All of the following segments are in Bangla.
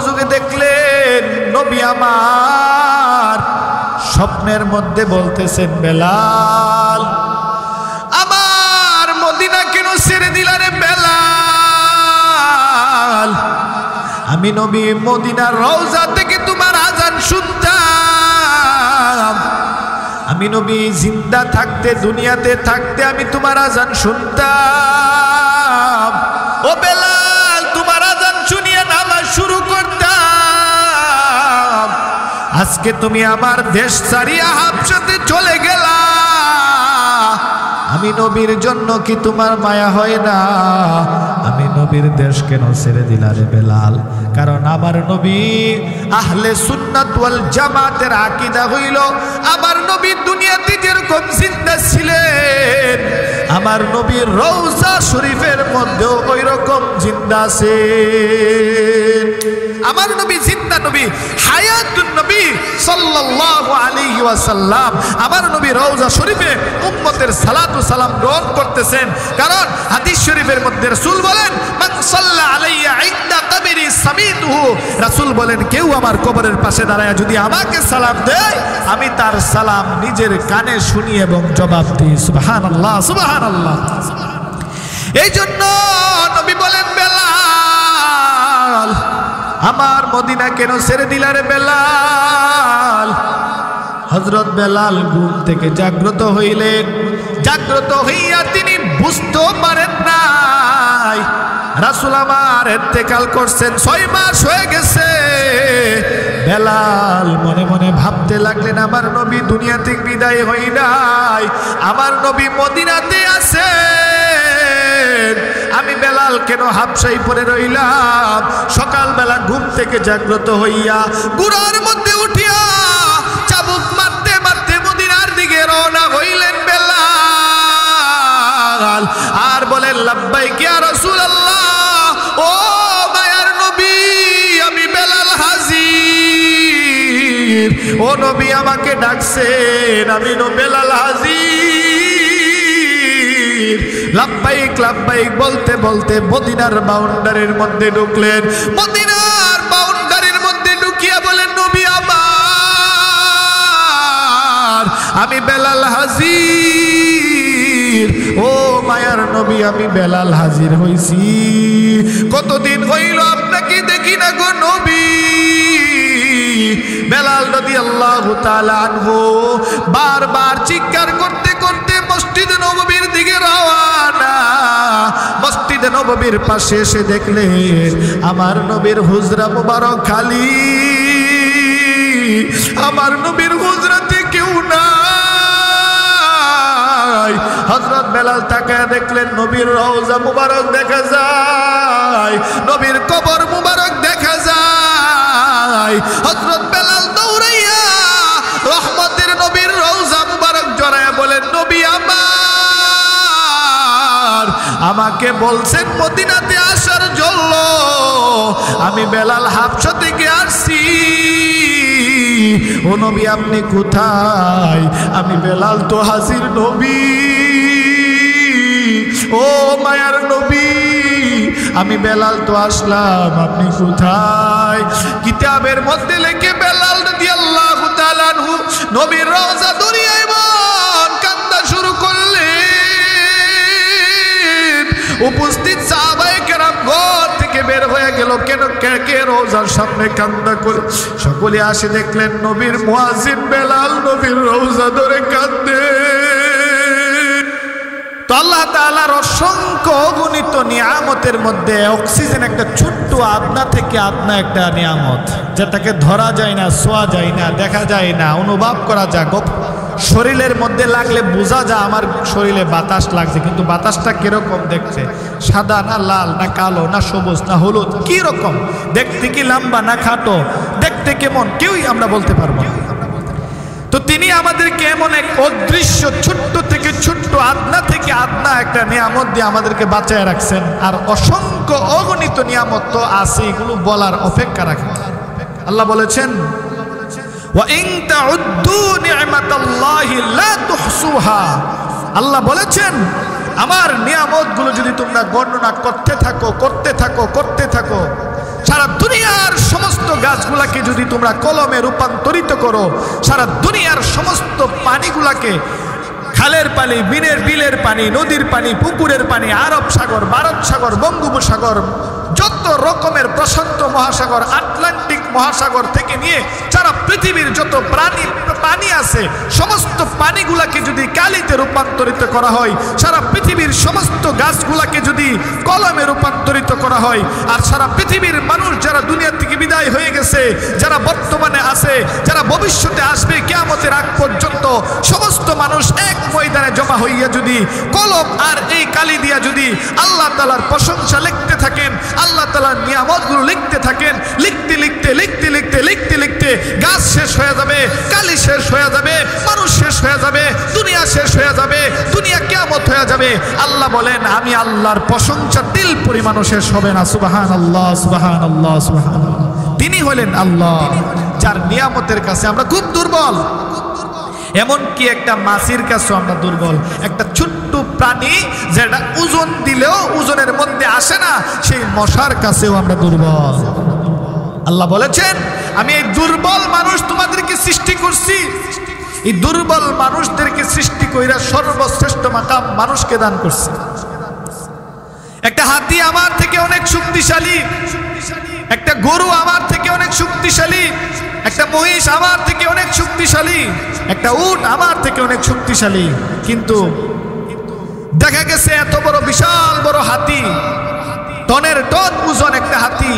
যুগে দেখলেন নবী আমার স্বপ্নের মধ্যে বলতেছেন, বেলাল আমার মদিনা কেন ছেড়ে দিলা রে বেলাল? আমি নবী মদিনার রওজা থেকে তোমার আজান শুনতাম, আমি নবী জিন্দা থাকতে দুনিয়াতে থাকতে আমি তোমার আজান শুনতাম। ও বেলাল তোমার আজান শুনিয়ে নামাজ শুরু করতাম। আজকে তুমি আমার দেশ ছাড়িয়া হাবশাতে চলে গেলা, আমি নবীর জন্য কি তোমার মায়া হয় না? আমি নবীর দেশ কেন ছেড়ে দিলা রে বেলাল? কারণ আমার নবী আহলে সুন্নাত ওয়াল জামাতের আকীদা হইল, আমার নবী দুনিয়াতে যেরকম জিন্দা ছিলেন আমার নবীর রওজা শরীফের মধ্যেও ওই রকম জিন্দা আছেন। আমার নবী জিন্দা নবী, হায়াতুন নবী সাল্লাল্লাহু আলাইহি ওয়াসাল্লাম। আমার নবী রওজা শরীফে উম্মতের সালাতু সালাম গ্রহণ করতেছেন। কারণ হাদিস শরীফের মধ্যে রাসূল বলেন, মান সাল্লা আলাইয়া ইনদা কবরি সামিতুহু, রাসূল বলেন কেউ আমার কবরের পাশে দাঁড়ায় যদি আমাকে সালাম দেয় আমি তার সালাম নিজের কানে শুনি এবং জবাব দিই। সুবহানাল্লাহ সুবহানাল্লাহ। এই জন্য নবী বলেন, বেলাল আমার মদিনা কেন ছেড়ে দিলা রে বেলাল? হযরত বেলাল ঘুম থেকে জাগ্রত হইলেন। জাগ্রত হইয়া তিনি বুঝতে পারেন নাই রাসূল আমার ইন্তেকাল করছেন, 6 মাস হয়ে গেছে। বেলাল মনে মনে ভাবতে লাগলেন, আমার নবী দুনিয়া থেকে বিদায় হই নাই, আমার নবী মদিনাতে আছেন, আমি বেলাল কেন হাবশায় পড়ে রইলাম? সকালবেলা ঘুম থেকে জাগ্রত হইয়া গুড়ার মধ্যে উঠিয়া চাবুক মারতে মারতে মদিনার দিকে রওনা হইলেন বেলাল। আর বলেন, লাব্বাইক ইয়া রাসূলুল্লাহ, ও মায়ার নবী আমি বেলাল হাজির। ও নবী আমাকে ডাকছেন, আমি বেলাল হাজির। লাব্বাইক লাব্বাইক বলতে বলতে মদিনার বাউন্ডারির মধ্যে ঢুকলেন। মদিনার বাউন্ডারির মধ্যে ঢুকিয়া বলেন, নবী আমার আমি বেলাল হাজির। ও মায়ার নবী আমি বেলাল হাজির হইছি। কতদিন হইল আপনাকে দেখি না গো নবী। বেলাল রাদিয়াল্লাহু তাআলা আনহু বারবার চিৎকার করতে করতে মসজিদে নববীর দিকে রওনা। মসজিদে নববীর পাশে এসে দেখলেন আমার নবীর হুজরা মুবারক খালি, আমার নবীর হুজরাতে কেউ নাই। হযরত বেলাল তাকায় দেখলেন নবীর রওজা মুবারক দেখা যায়, নবীর কবর মুবারক দেখা যায়। হযরত বেলাল দৌড়াইয়া রহমতের নবীর রওজা মুবারক জড়ায়া বলেন, নবী আমার আমাকে বলছেন মদিনাতে আসার জন্য, আমি বেলাল হাবশা থেকে আসছি। ও নবী আপনি কোথায়? আমি বেলাল তো হাজির নবী। ও মায়ার নবী আমি বেলাল তো আসলাম, আপনি কোথায়? কিতাবের মধ্যে লেখে বেলাল রাদিয়াল্লাহু তাআলা আনহু নবীর রওজা ধরিয়া এমন কান্না শুরু করলেন, উপস্থিত সাহাবায়ে কেরাম ঘর থেকে বের হয়ে গেল। কেন কে রওজার সামনে কান্না করে? সকলে আসে দেখলেন নবীর মুয়াজ্জিন বেলাল নবীর রওজা ধরে কাঁদে। তো আল্লাহ তাআলার অসংখ্য অগণিত নিয়ামতের মধ্যে অক্সিজেন একটা ছোট্ট আপনা থেকে আপনা একটা নিয়ামত, যেটাকে ধরা যায় না, ছোঁয়া যায় না, দেখা যায় না, অনুভব করা যায়। শরীরের মধ্যে লাগলে বোঝা যায় আমার শরীরে বাতাস লাগছে, কিন্তু বাতাসটা কিরকম দেখছে? সাদা না লাল না কালো না সবুজ না হলুদ, কি রকম দেখতে? কি লম্বা না খাটো, দেখতে কেমন কেউই আমরা বলতে পারবো না। তো তিনি আমাদেরকে এমন এক অদৃশ্য ছোট্ট থেকে ছোট্ট আদনা থেকে আদনা একটা নিয়ামত দিয়ে আমাদেরকে বাঁচায় রাখছেন। আর অসংখ্য অগণিত নিয়ামত তো আছে, এগুলো বলার অপেক্ষা রাখে। আল্লাহ বলেছেন, ওয়া ইন তাউদ্দু নি'মাতাল্লাহি লা তুহসুহা। আল্লাহ বলেছেন আমার নিয়ামতগুলো যদি তোমরা গণনা করতে থাকো সারা দুনিয়ার সমস্ত গাছগুলাকে যদি তোমরা কলমে রূপান্তরিত করো, সারা দুনিয়ার সমস্ত পানিগুলাকে, খালের পানি, বিলের পানি, নদীর পানি, পুকুরের পানি, আরব সাগর, ভারত সাগর, বঙ্গোপসাগর, যত রকমের প্রশান্ত মহাসাগর, আটলান্টিক মহাসাগর থেকে নিয়ে সারা পৃথিবীর যত পানি আছে, সমস্ত পানিগুলাকে যদি কালিতে রূপান্তরিত করা হয়, সারা পৃথিবীর সমস্ত গাছগুলাকে যদি কলমে রূপান্তরিত করা হয়, আর সারা পৃথিবীর মানুষ যারা দুনিয়া থেকে বিদায় হয়ে গেছে, যারা বর্তমানে আছে, যারা ভবিষ্যতে আসবে কিয়ামতের আগ পর্যন্ত, সমস্ত মানুষ এক ময়দানে জমা হইয়া যদি কলম আর এই কালি দিয়া যদি আল্লাহ তাআলার প্রশংসা লিখতে থাকেন, আল্লাহ তাআলার নিয়ামতগুলো লিখতে থাকেন, লিখতে লিখতে লিখতে লিখতে লিখতে লিখতে গাছ শেষ হয়ে যাবে, কালি শেষ হয়ে যাবে, মানুষ শেষ হয়ে যাবে, দুনিয়া শেষ হয়ে যাবে, দুনিয়া কিয়ামত হয়ে যাবে। আল্লাহ বলেন আমি আল্লাহর প্রশংসা তিল পরিমাণও শেষ হবে না। সুবহানাল্লাহ, সুবহানাল্লাহ, সুবহানাল্লাহ। তিনি হলেন আল্লাহ যার নিয়ামতের কাছে আমরা খুব দুর্বল। এমনকি একটা মাছির কাছেও আমরা দুর্বল। একটা ছোট্ট প্রাণী যেটা ওজন দিলেও ওজনের মধ্যে আসে না, সেই মশার কাছেও আমরা দুর্বল। আল্লাহ বলেছেন আমি এই দুর্বল মানুষ তোমাদেরকে সৃষ্টি করছি, এই দুর্বল মানুষদেরকে সৃষ্টি কইরা সর্বশ্রেষ্ঠ মাকাম মানুষকে দান করছি। একটা হাতি আমার থেকে অনেক শক্তিশালী, একটা গরু আমার থেকে অনেক শক্তিশালী, একটা মহিষ আমার থেকে অনেক শক্তিশালী, একটা উট আমার থেকে অনেক শক্তিশালী। কিন্তু দেখা গেছে এত বড় বিশাল বড় হাতি, টনের টন ওজন একটা হাতি,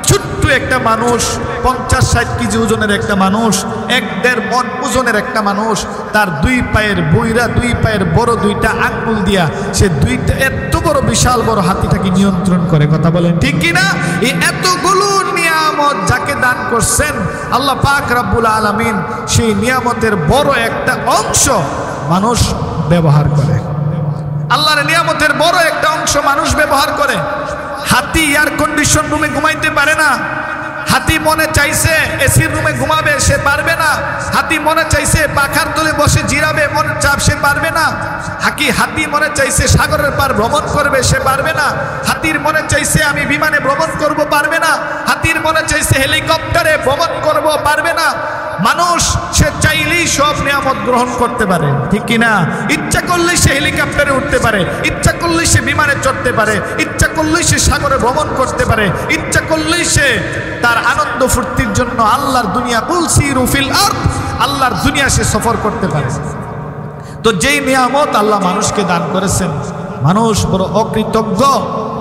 ছোট্ট একটা মানুষ, 50-60 কেজি ওজনের একটা মানুষ, 1-1.5 মণ ওজনের একটা মানুষ, তার দুই পায়ের বইরা, দুই পায়ের বড় দুইটা আঙ্গুল দিয়া সে দুইটা এত বড় বিশাল বড় হাতিটাকে নিয়ন্ত্রণ করে। কথা বলেন ঠিক কিনা? এই এতগুলো নিয়ামত যাকে দান করছেন আল্লাহ পাক রব্বুল আলামিন, সেই নিয়ামতের বড় একটা অংশ মানুষ ব্যবহার করে। আল্লাহর নিয়ামতের বড় একটা অংশ মানুষ ব্যবহার করে। হাতি এয়ার কন্ডিশন রুমে ঘুমাইতে পারে না, হাতি মনে চাইছে এসির রুমে ঘুমাবে, সে পারবে না। হাতি মনে চাইছে পাখার তলে বসে জিরাবে, মনে চাপ, সে পারবে না। হাতি মনে চাইছে সাগরের পার ভ্রমণ করবে, সে পারবে না। হাতির মনে চাইছে আমি বিমানে ভ্রমণ করব, পারবে না। হাতির মনে চাইছে হেলিকপ্টারে ভ্রমণ করব, পারবে না। মানুষ সে চাইলেই সব নিয়ামত গ্রহণ করতে পারে, ঠিক কিনা? ইচ্ছা করলেই সে হেলিকপ্টারে উঠতে পারে, ইচ্ছা করলেই সে বিমানে চড়তে পারে, ইচ্ছা করলেই সে সাগরে ভ্রমণ করতে পারে, ইচ্ছা করলেই সে তার আনন্দ ফুর্তির জন্য আল্লাহর দুনিয়া কুল সিরু ফিল আরদ, আল্লাহর দুনিয়া সে সফর করতে পারে। তো যেই নিয়ামত আল্লাহ মানুষকে দান করেছেন, মানুষ বড় অকৃতজ্ঞ,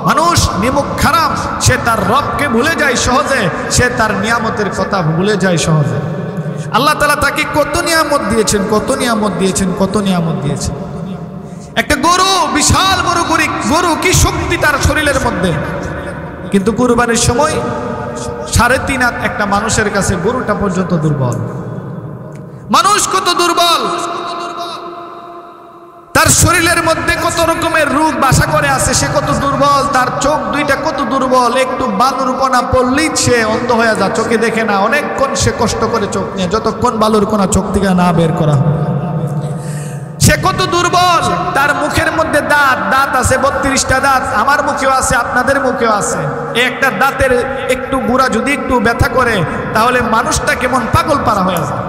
মানুষ নিমুখ খারাপ, সে তার রবকে ভুলে যায় সহজে, সে তার নিয়ামতের কথা ভুলে যায় সহজে। আল্লাহ তাআলা তাকে কত নিয়ামত দিয়েছেন, কত নিয়ামত দিয়েছেন, কত নিয়ামত দিয়েছেন। একটা গরু, বিশাল বড় গরু, কি শক্তি তার শরীরের মধ্যে, কিন্তু কুরবানির সময় 3.5 হাত একটা মানুষের কাছে গরুটা পর্যন্ত দুর্বল। মানুষ কত দুর্বল, তার শরীরের মধ্যে কত রকমের রোগ বাসা করে আছে, সে কত দুর্বল, তার চোখ দুইটা কত দুর্বল, একটু বালুর কোনা পড়লেই সে অন্ধ হয়ে যায়, চোখে দেখে না। অনেকক্ষণ সে কষ্ট করে চোখ নিয়ে, যতক্ষণ বালুর কোনা চোখ থেকে না বের করা হয়। সে কত দুর্বল, তার মুখের মধ্যে দাঁত আছে 32টা দাঁত, আমার মুখেও আছে, আপনাদের মুখেও আছে। একটা দাঁতের একটু গুড়া যদি একটু ব্যথা করে, তাহলে মানুষটা কেমন পাগল পারা হয়ে যায়।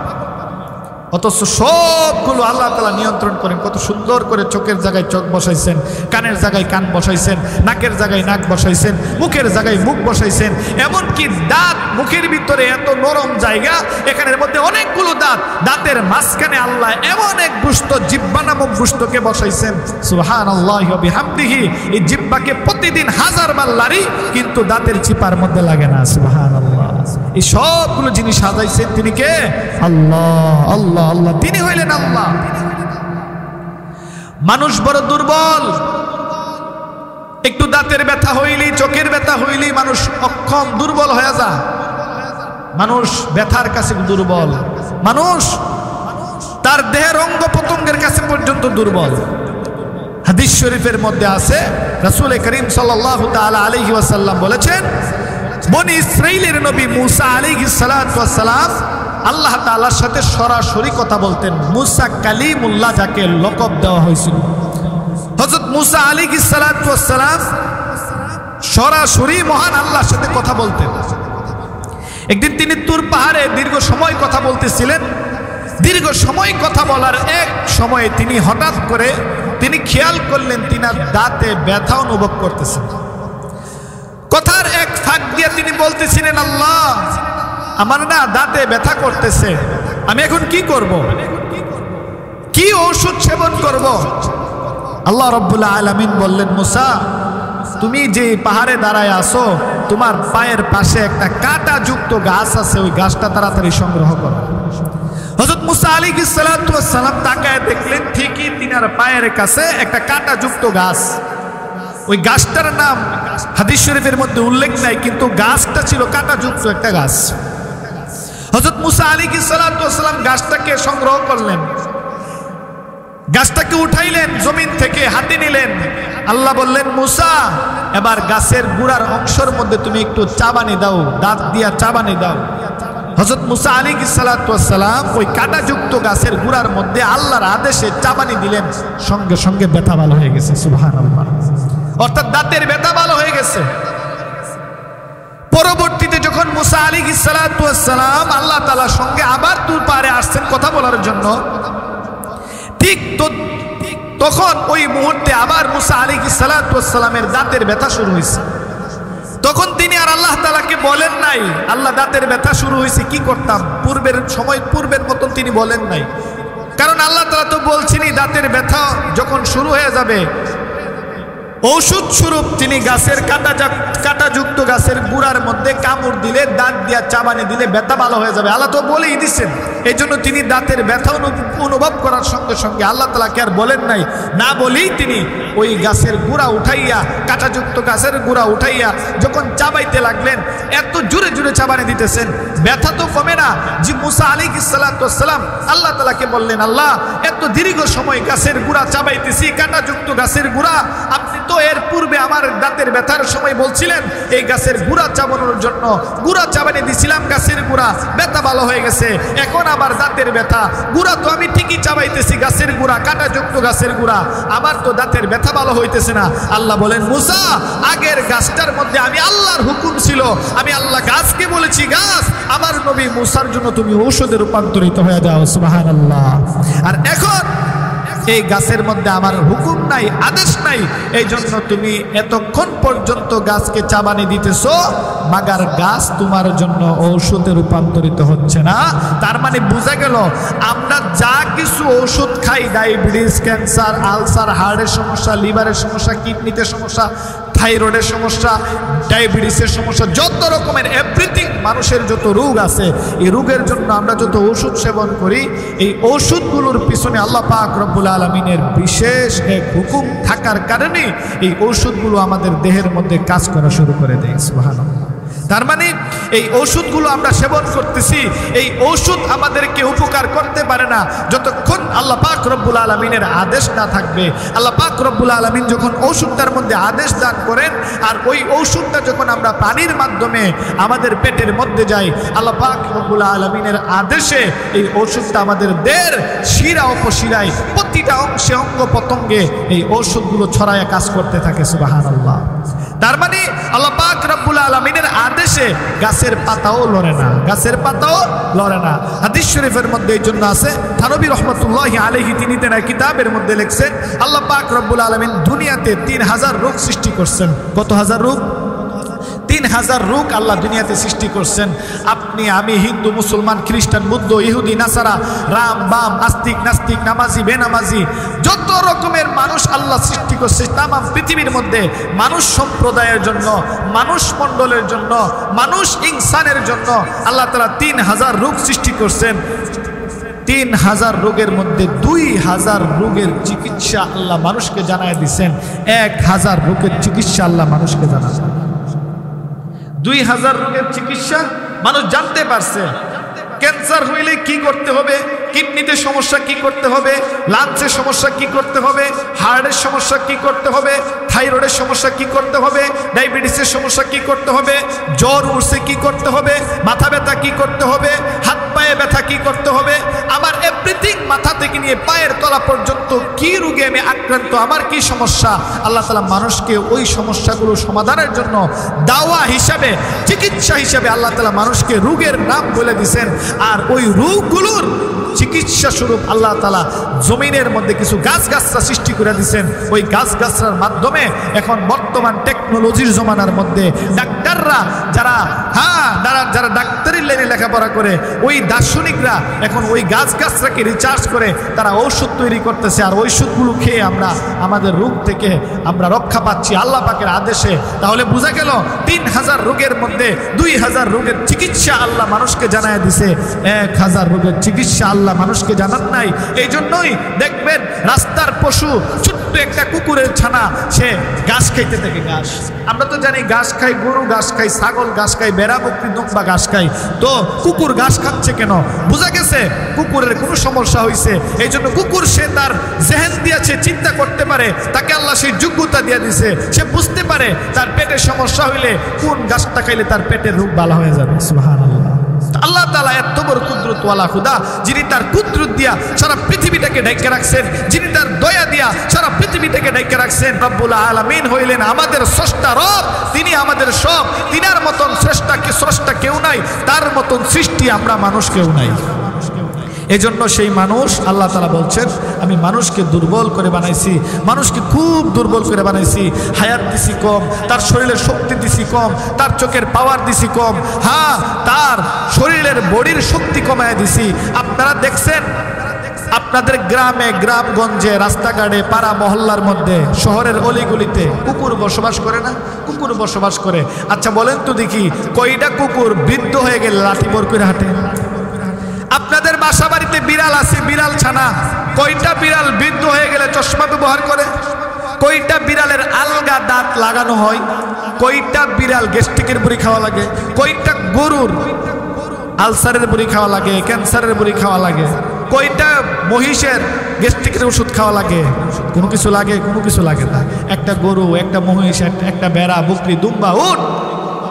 অথচ সবগুলো আল্লাহ তাআলা নিয়ন্ত্রণ করেন। কত সুন্দর করে চোখের জায়গায় চোখ বসাইছেন, কানের জায়গায় কান বসাইছেন, নাকের জায়গায় নাক বসাইছেন, মুখের জায়গায় মুখ বসাইছেন। এমনকি দাঁত, মুখের ভিতরে এত নরম জায়গা, এখানের মধ্যে অনেকগুলো দাঁত, দাঁতের মাঝখানে আল্লাহ এমন এক গোশত, জিহ্বা নামক গোশতকে বসাইছেন। সুবহানাল্লাহি ওয়া বিহামদিহি। এই জিহ্বাকে প্রতিদিন 1000 বার লাড়ি, কিন্তু দাঁতের চিপার মধ্যে লাগে না। সুবহানাল্লাহ। এই সবগুলো জিনিস সাজাইছেন তিনি কে? আল্লাহ। আল্লাহ আল্লাহ, তিনি হইলেন আল্লাহ। মানুষ বড় দুর্বল, একটু দাঁতের ব্যথা হইলি, চোখের ব্যথা হইলি মানুষ অক্ষম, দুর্বল হয়ে যায়। মানুষ ব্যথার কাছে দুর্বল, মানুষ তার দেহের অঙ্গ প্রত্যঙ্গের কাছে পর্যন্ত দুর্বল। হাদিস শরীফের মধ্যে আছে, রাসূল করিম সাল্লাল্লাহু তাআলা আলাইহি ওয়াসাল্লাম বলেছেন, বনি ইসরাইলের নবী মুসা আলাইহিস সালাতু ওয়াস সালাম আল্লাহ তাআলার সাথে সরাসরি কথা বলতেন। মুসা কালিমুল্লাহ যাকে লকব দেওয়া হয়েছিল, হযরত মুসা আলাইহিস সালাতু ওয়াস সালাম সরাসরি মহান আল্লাহর সাথে কথা বলতেন। একদিন তিনি তুর পাহাড়ে দীর্ঘ সময় কথা বলতেছিলেন। দীর্ঘ সময় কথা বলার এক সময়ে তিনি হঠাৎ করে তিনি খেয়াল করলেন তিনার দাঁতে ব্যথা অনুভব করতেছেন। কথার এক ফাঁক দিয়ে তিনি বলতেছিলেন, আল্লাহ, আমার না দাঁতে ব্যথা করতেছে, আমি এখন কি করব? কি ওষুধ সেবন করব? আল্লাহ রাব্বুল আলামিন বললেন, মুসা, তুমি যে পাহাড়ে দাঁড়ায় আসো, তোমার পায়ের পাশে একটা কাঁটাযুক্ত গাছ আছে, ওই গাছটা তাড়াতাড়ি সংগ্রহ করো। হযরত মুসা আলাইহিস সালাতু ওয়াস সালাম তাকায় দেখলেন ঠিকই তিনার পায়ের কাছে একটা কাঁটাযুক্ত গাছ। ওই গাছটার নাম হাদিস শরীফের মধ্যে উল্লেখ নাই, কিন্তু গাছটা ছিল কাঁটাযুক্ত একটা গাছ। হযরত মুসা আলাইহিস সালাতু ওয়াস সালাম গাছটাকে সংগ্রহ করলেন, গাছটাকে উঠাইলেন, জমিন থেকে হাতে নিলেন। আল্লাহ বললেন, মুসা, এবার গাছের গুড়ার অংশের মধ্যে তুমি একটু চাবানি দাও, দাঁত দিয়া চাবানি দাও। হযরত মুসা আলাইহিস সালাতু ওয়াস সালাম ওই কাঁটাযুক্ত গাছের গুড়ার মধ্যে আল্লাহর আদেশে চাবানি দিলেন, সঙ্গে সঙ্গে ব্যথা ভালো হয়ে গেছে। সুবহানাল্লাহ। অর্থাৎ দাঁতের ব্যথা ভালো হয়ে গেছে। পরবর্তীতে যখন মুসা আলাইহিস সালাতু ওয়াস সালাম আল্লাহ তাআলার সঙ্গে আবার তুর পাহাড়ে আসছেন কথা বলার জন্য, ঠিক তখন ওই মুহূর্তে আবার মুসা আলাইহিস সালাতু ওয়াস সালামের দাঁতের ব্যথা শুরু হয়েছে। তখন তিনি আর আল্লাহ তাআলাকে বলেন নাই, আল্লাহ দাঁতের ব্যথা শুরু হয়েছে কি করতাম, পূর্বের মতন তিনি বলেন নাই। কারণ আল্লাহ তাআলা তো বলছেনই দাঁতের ব্যথা যখন শুরু হয়ে যাবে, ঔষধ স্বরূপ তিনি গাছের কাঁটাযুক্ত গাছের গুড়ার মধ্যে কামড় দিলে, দাঁত দিয়া চাবানি দিলে ব্যথা ভালো হয়ে যাবে, আল্লাহ তো বলেই দিচ্ছেন। এই জন্য তিনি দাঁতের ব্যথা অনুভব করার সঙ্গে সঙ্গে আল্লাহ তাআলাকে আর বলেন নাই, না বলেই তিনি ওই গাছের গুড়া উঠাইয়া, কাঁটাযুক্ত গাছের গুড়া উঠাইয়া যখন চাবাইতে লাগলেন, এত জোরে জোরে চাবানি দিতেছেন, ব্যথা তো কমে না। যে মুসা আলাইহিস সালাতু ওয়াস সালাম আল্লাহ তাআলাকে বললেন, আল্লাহ, এত দীর্ঘ সময় গাছের গুড়া চাবাইতেছি, কাঁটাযুক্ত গাছের গুড়া, আপনি তো এর পূর্বে আমার দাঁতের ব্যথার সময় বলছিলেন এই গাছের গুড়া চাবানোর জন্য, গুড়া চাবানি দিছিলাম, গাছের গুড়া, ব্যথা ভালো হয়ে গেছে। এখন আবার দাঁতের ব্যথা, গুড়া তো আমি ঠিকই চাবাইতেছি, গাছের গুড়া, কাঁটাযুক্ত গাছের গুড়া, আবার তো দাঁতের ব্যথা ভালো হইতেছে না। আল্লাহ বলেন, মুসা, আগের গাছটার মধ্যে আমি আল্লাহর হুকুম ছিল, আমি আল্লাহ গাছকে বলেছি, গাছ আমার নবী মুসার জন্য তুমি ঔষধে রূপান্তরিত হয়ে যাও। সুবহানাল্লাহ। আর এখন এই গাছের মধ্যে আমার হুকুম নাই, আদেশ নাই, এই জন্য তুমি এতক্ষণ পর্যন্ত গাছকে চাবানি দিতেছো, মাগার গাছ তোমার জন্য ঔষধে রূপান্তরিত হচ্ছে না। তার মানে বোঝা গেল আমরা যা কিছু ওষুধ খাই, ডায়াবেটিস, ক্যান্সার, আলসার, হার্টের সমস্যা, লিভারের সমস্যা, কিডনিতে সমস্যা, থাইরয়েডের সমস্যা, ডায়াবেটিসের সমস্যা, যত রকমের এভরিথিং মানুষের যত রোগ আছে, এই রোগের জন্য আমরা যত ওষুধ সেবন করি, এই ওষুধগুলোর পিছনে আল্লাহ পাক রব্বুল আলামিনের বিশেষ এক হুকুম থাকার কারণে এই ওষুধগুলো আমাদের দেহের মধ্যে কাজ করা শুরু করে দেয়। সুবহানাল্লাহ। তার মানে এই ওষুধগুলো আমরা সেবন করতেছি, এই ওষুধ আমাদেরকে উপকার করতে পারে না যতক্ষণ আল্লাহ পাক রব্বুল আলামিনের আদেশ না থাকবে। আল্লাহ পাক রব্বুল আলামিন যখন ওষুধটার মধ্যে আদেশ দান করেন, আর ওই ওষুধটা যখন আমরা পানির মাধ্যমে আমাদের পেটের মধ্যে যাই, আল্লাহ পাক রব্বুল আলামিনের আদেশে এই ওষুধটা আমাদের দেহের শিরা উপশিরায় প্রতিটা অংশে, অঙ্গ প্রত্যঙ্গে এই ওষুধগুলো ছড়ায় কাজ করতে থাকে। সুবহানাল্লাহ। তার মানে আল্লাহ পাক রব্বুল আলামিনের আদেশে গাছের পাতাও লড়ে না, গাছের পাতাও লড়ে না। হাদিস শরীফের মধ্যে এই জন্য আছে, থানবী রহমতুল্লাহি আলাইহি তিনি তার কিতাবের মধ্যে লিখছেন, আল্লাহ পাক রব্বুল আলামিন দুনিয়াতে 3000 রোগ সৃষ্টি করছেন। কত হাজার রোগ? 3000 রোগ আল্লাহ দুনিয়াতে সৃষ্টি করছেন। আপনি, আমি, হিন্দু, মুসলমান, খ্রিস্টান, বুদ্ধ, ইহুদি, নাসারা, রাম, বাম, আস্তিক, নাস্তিক, নামাজি, বেনামাজি, যত রকমের মানুষ আল্লাহ সৃষ্টি করছে তাম পৃথিবীর মধ্যে মানুষ সম্প্রদায়ের জন্য, মানুষ মণ্ডলের জন্য, মানুষ ইনসানের জন্য আল্লাহ তাআলা 3000 রোগ সৃষ্টি করছেন। 3000 রোগের মধ্যে 2000 রোগের চিকিৎসা আল্লাহ মানুষকে জানায় দিচ্ছেন। 1000 রোগের চিকিৎসা আল্লাহ মানুষকে জানাচ্ছেন। 2000 রোগের চিকিৎসা মানুষ জানতে পারছে। ক্যান্সার হইলে কি করতে হবে, কিডনিতে সমস্যা কি করতে হবে, লাংসের সমস্যা কি করতে হবে, হার্টের সমস্যা কি করতে হবে, থাইরয়েডের সমস্যা কি করতে হবে, ডায়াবেটিসের সমস্যা কি করতে হবে, জ্বর উঠছে কি করতে হবে, মাথা ব্যথা কি করতে হবে, হাত পায়ে ব্যথা কি করতে হবে, আবার এভরিথিং, মাথা থেকে নিয়ে পায়ের তলা পর্যন্ত কি রোগে আমি আক্রান্ত, আমার কি সমস্যা, আল্লাহ তাআলা মানুষকে ওই সমস্যাগুলো সমাধানের জন্য দাওয়া হিসাবে, চিকিৎসা হিসাবে আল্লাহ তাআলা মানুষকে রোগের নাম বলে দিয়েছেন। আর ওই রোগগুলোর চিকিৎসা স্বরূপ আল্লাহ তাআলা জমিনের মধ্যে কিছু গাছগাছরা সৃষ্টি করে দিয়েছেন। ওই গাছগাছরার মাধ্যমে এখন বর্তমান টেকনোলজির জমানার মধ্যে ডাক্তাররা যারা যারা ডাক্তারি লাইনে লেখাপড়া করে, ওই দার্শনিকরা এখন ওই গাছগাছরাকে রিচার্জ করে তারা ঔষধ তৈরি করতেছে। আর ঔষধগুলো খেয়ে আমরা আমাদের রোগ থেকে আমরা রক্ষা পাচ্ছি আল্লাহ পাকের আদেশে। তাহলে বোঝা গেল 3000 রোগের মধ্যে 2000 রোগের চিকিৎসা আল্লাহ মানুষকে জানায় দিছে, 1000 রোগের চিকিৎসা আল্লাহ মানুষকে জানান নাই। এই জন্যই দেখবেন রাস্তার পশু, ছোট্ট একটা কুকুরের ছানা, সে ঘাস খাইতে থাকে। ঘাস আমরা তো জানি ঘাস খাই গরু, ঘাস খাই ছাগল, ঘাস খাই বেড়া, বকরি, দুম্বা ঘাস খাই। তো কুকুর ঘাস খাচ্ছে কেন? বোঝা গেছে কুকুরের কোনো সমস্যা হয়েছে, এই জন্য কুকুর সে তার জেহেন দিয়েছে, চিন্তা করতে পারে, তাকে আল্লাহ সেই যোগ্যতা দিয়ে দিছে, সে বুঝতে পারে তার পেটের সমস্যা হইলে কোন ঘাসটা খাইলে তার পেটের রোগ ভালো হয়ে যাবে। সুবহানাল্লাহ। আল্লাহ তাআলা এত বড় কুদরত ওয়ালা খুদা, যিনি তার কুদরত দিয়া সারা পৃথিবীটাকে ঢেকে রাখছেন, যিনি তার দয়া দিয়া সারা পৃথিবীটাকে ঢেকে রাখছেন। রব্বুল আলামিন হইলেন আমাদের স্রষ্টা রব, তিনি আমাদের সব। তিনার মতন স্রষ্টা কেউ নাই, তার মতন সৃষ্টি আমরা মানুষ কেউ নাই। এজন্য সেই মানুষ আল্লাহ তাআলা বলছেন আমি মানুষকে দুর্বল করে বানাইছি, মানুষকে খুব দুর্বল করে বানাইছি। হায়াত দিছি কম, তার শরীরের শক্তি দিছি কম, তার চোখের পাওয়ার দিছি কম, তার শরীরের বডির শক্তি কমায় দিছি। আপনারা দেখছেন আপনাদের গ্রামে, গ্রামগঞ্জে, রাস্তাঘাটে, পাড়া মহল্লার মধ্যে, শহরের অলিগলিতে কুকুর বসবাস করে না? কুকুর বসবাস করে। আচ্ছা বলেন তো দেখি, কয়টা কুকুর বৃদ্ধ হয়ে গেলে লাঠি বর করে হাঁটে? আপনাদের বাসা বাড়িতে বিড়াল আছে, বিড়াল ছানা, কয়টা বিড়াল বৃদ্ধ হয়ে গেলে চশমা ব্যবহার করে? কয়টা বিড়ালের আলগা দাঁত লাগানো হয়? কয়টা বিড়াল গ্যাস্ট্রিকের বড়ি খাওয়া লাগে? কয়টা গরুর আলসারের বড়ি খাওয়া লাগে, ক্যান্সারের বড়ি খাওয়া লাগে? কয়টা মহিষের গ্যাস্ট্রিকের ওষুধ খাওয়া লাগে? কোনো কিছু লাগে? কোনো কিছু লাগে না। একটা গরু, একটা মহিষ, একটা বেড়া, বকরি, দুম্বা, উট,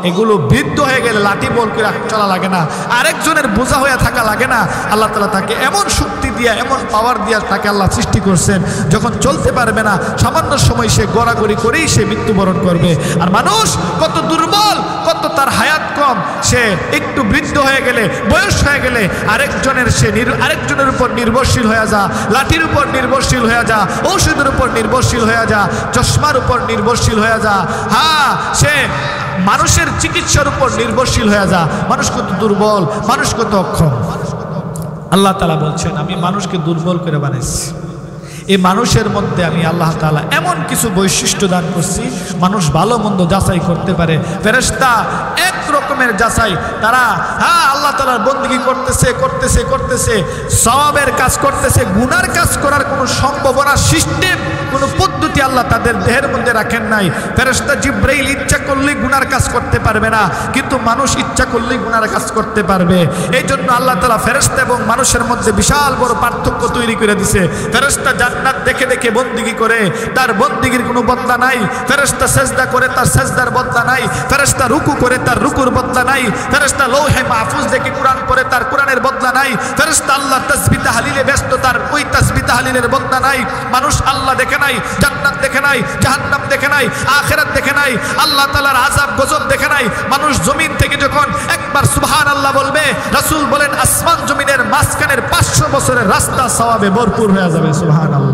এগুলো বৃদ্ধ হয়ে গেলে লাঠি বল করে চলা লাগে না, আরেকজনের বোঝা হয়ে থাকা লাগে না। আল্লাহ তাআলা তাকে এমন শক্তি দিয়া, এমন পাওয়ার দিয়া তাকে আল্লাহ সৃষ্টি করছেন, যখন চলতে পারবে না সামান্য সময় সে গড়াগড়ি করেই সে মৃত্যুবরণ করবে। আর মানুষ কত দুর্বল, কত তার হায়াত কম, সে একটু বৃদ্ধ হয়ে গেলে, বয়স হয়ে গেলে আরেকজনের উপর নির্ভরশীল হয়ে যা, লাঠির উপর নির্ভরশীল হয়ে যা, ঔষধের উপর নির্ভরশীল হয়ে যা, চশমার উপর নির্ভরশীল হয়ে যা, সে মানুষের চিকিৎসার উপর নির্ভরশীল হয়ে যা। মানুষ কত দুর্বল, মানুষ কত অক্ষম। আল্লাহ তাআলা বলছেন আমি মানুষকে দুর্বল করে বানাইছি। এই মানুষের মধ্যে আমি আল্লাহ তাআলা এমন কিছু বৈশিষ্ট্য দান করছি, মানুষ ভালো মন্দ যাচাই করতে পারে। ফেরেশতা এক রকমের যাচাই, তারা আল্লাহ তাআলার বন্দেগী করতেছে, সওয়াবের কাজ করতেছে, গুনার কাজ করার কোনো সম্ভাবনা, সিস্টেম, কোনো পদ্ধতি আল্লাহ তাদের দেহের মধ্যে রাখেন নাই। ফেরেশতা জিবরাইল ইচ্ছা করলেই গুনার কাজ করতে পারবে না, কিন্তু মানুষ ইচ্ছা করলেই গুনার কাজ করতে পারবে। এই জন্য আল্লাহ তাআলা ফেরেশতা এবং মানুষের মধ্যে বিশাল বড় পার্থক্য তৈরি করে দিয়েছে। ফেরেশতা জান্নাত দেখে দেখে বন্দেগী করে, তার বন্দেগীর কোনো বদলা নাই। ফেরেশতা সেজদা করে, তার সেজদার বদলা নাই। ফেরেশতা রুকু করে, তার রুকুর বদলা নাই। ফেরেশতা লৌহে মাহফুজ দেখে কোরআন পড়ে, তার কোরআনের বদলা নাই। ফেরেশতা আল্লাহ তাসবিহ তাহলিলে ব্যস্ত, তার ওই তাসবিহ তাহলিলের বদলা নাই। মানুষ আল্লাহ দেখে নাই, জান্নাত দেখে নাই, জাহান্নাম দেখে নাই, আখিরাত দেখে নাই, আল্লাহ তাআলার আযাব গজব দেখে নাই। মানুষ জমিন থেকে যখন একবার সুবহানাল্লাহ বলবে, রাসূল বলেন আসমান জমিনের মাঝখানের 500 বছরের রাস্তা সওয়াবে ভরপুর হয়ে যাবে। সুবহানাল্লাহ।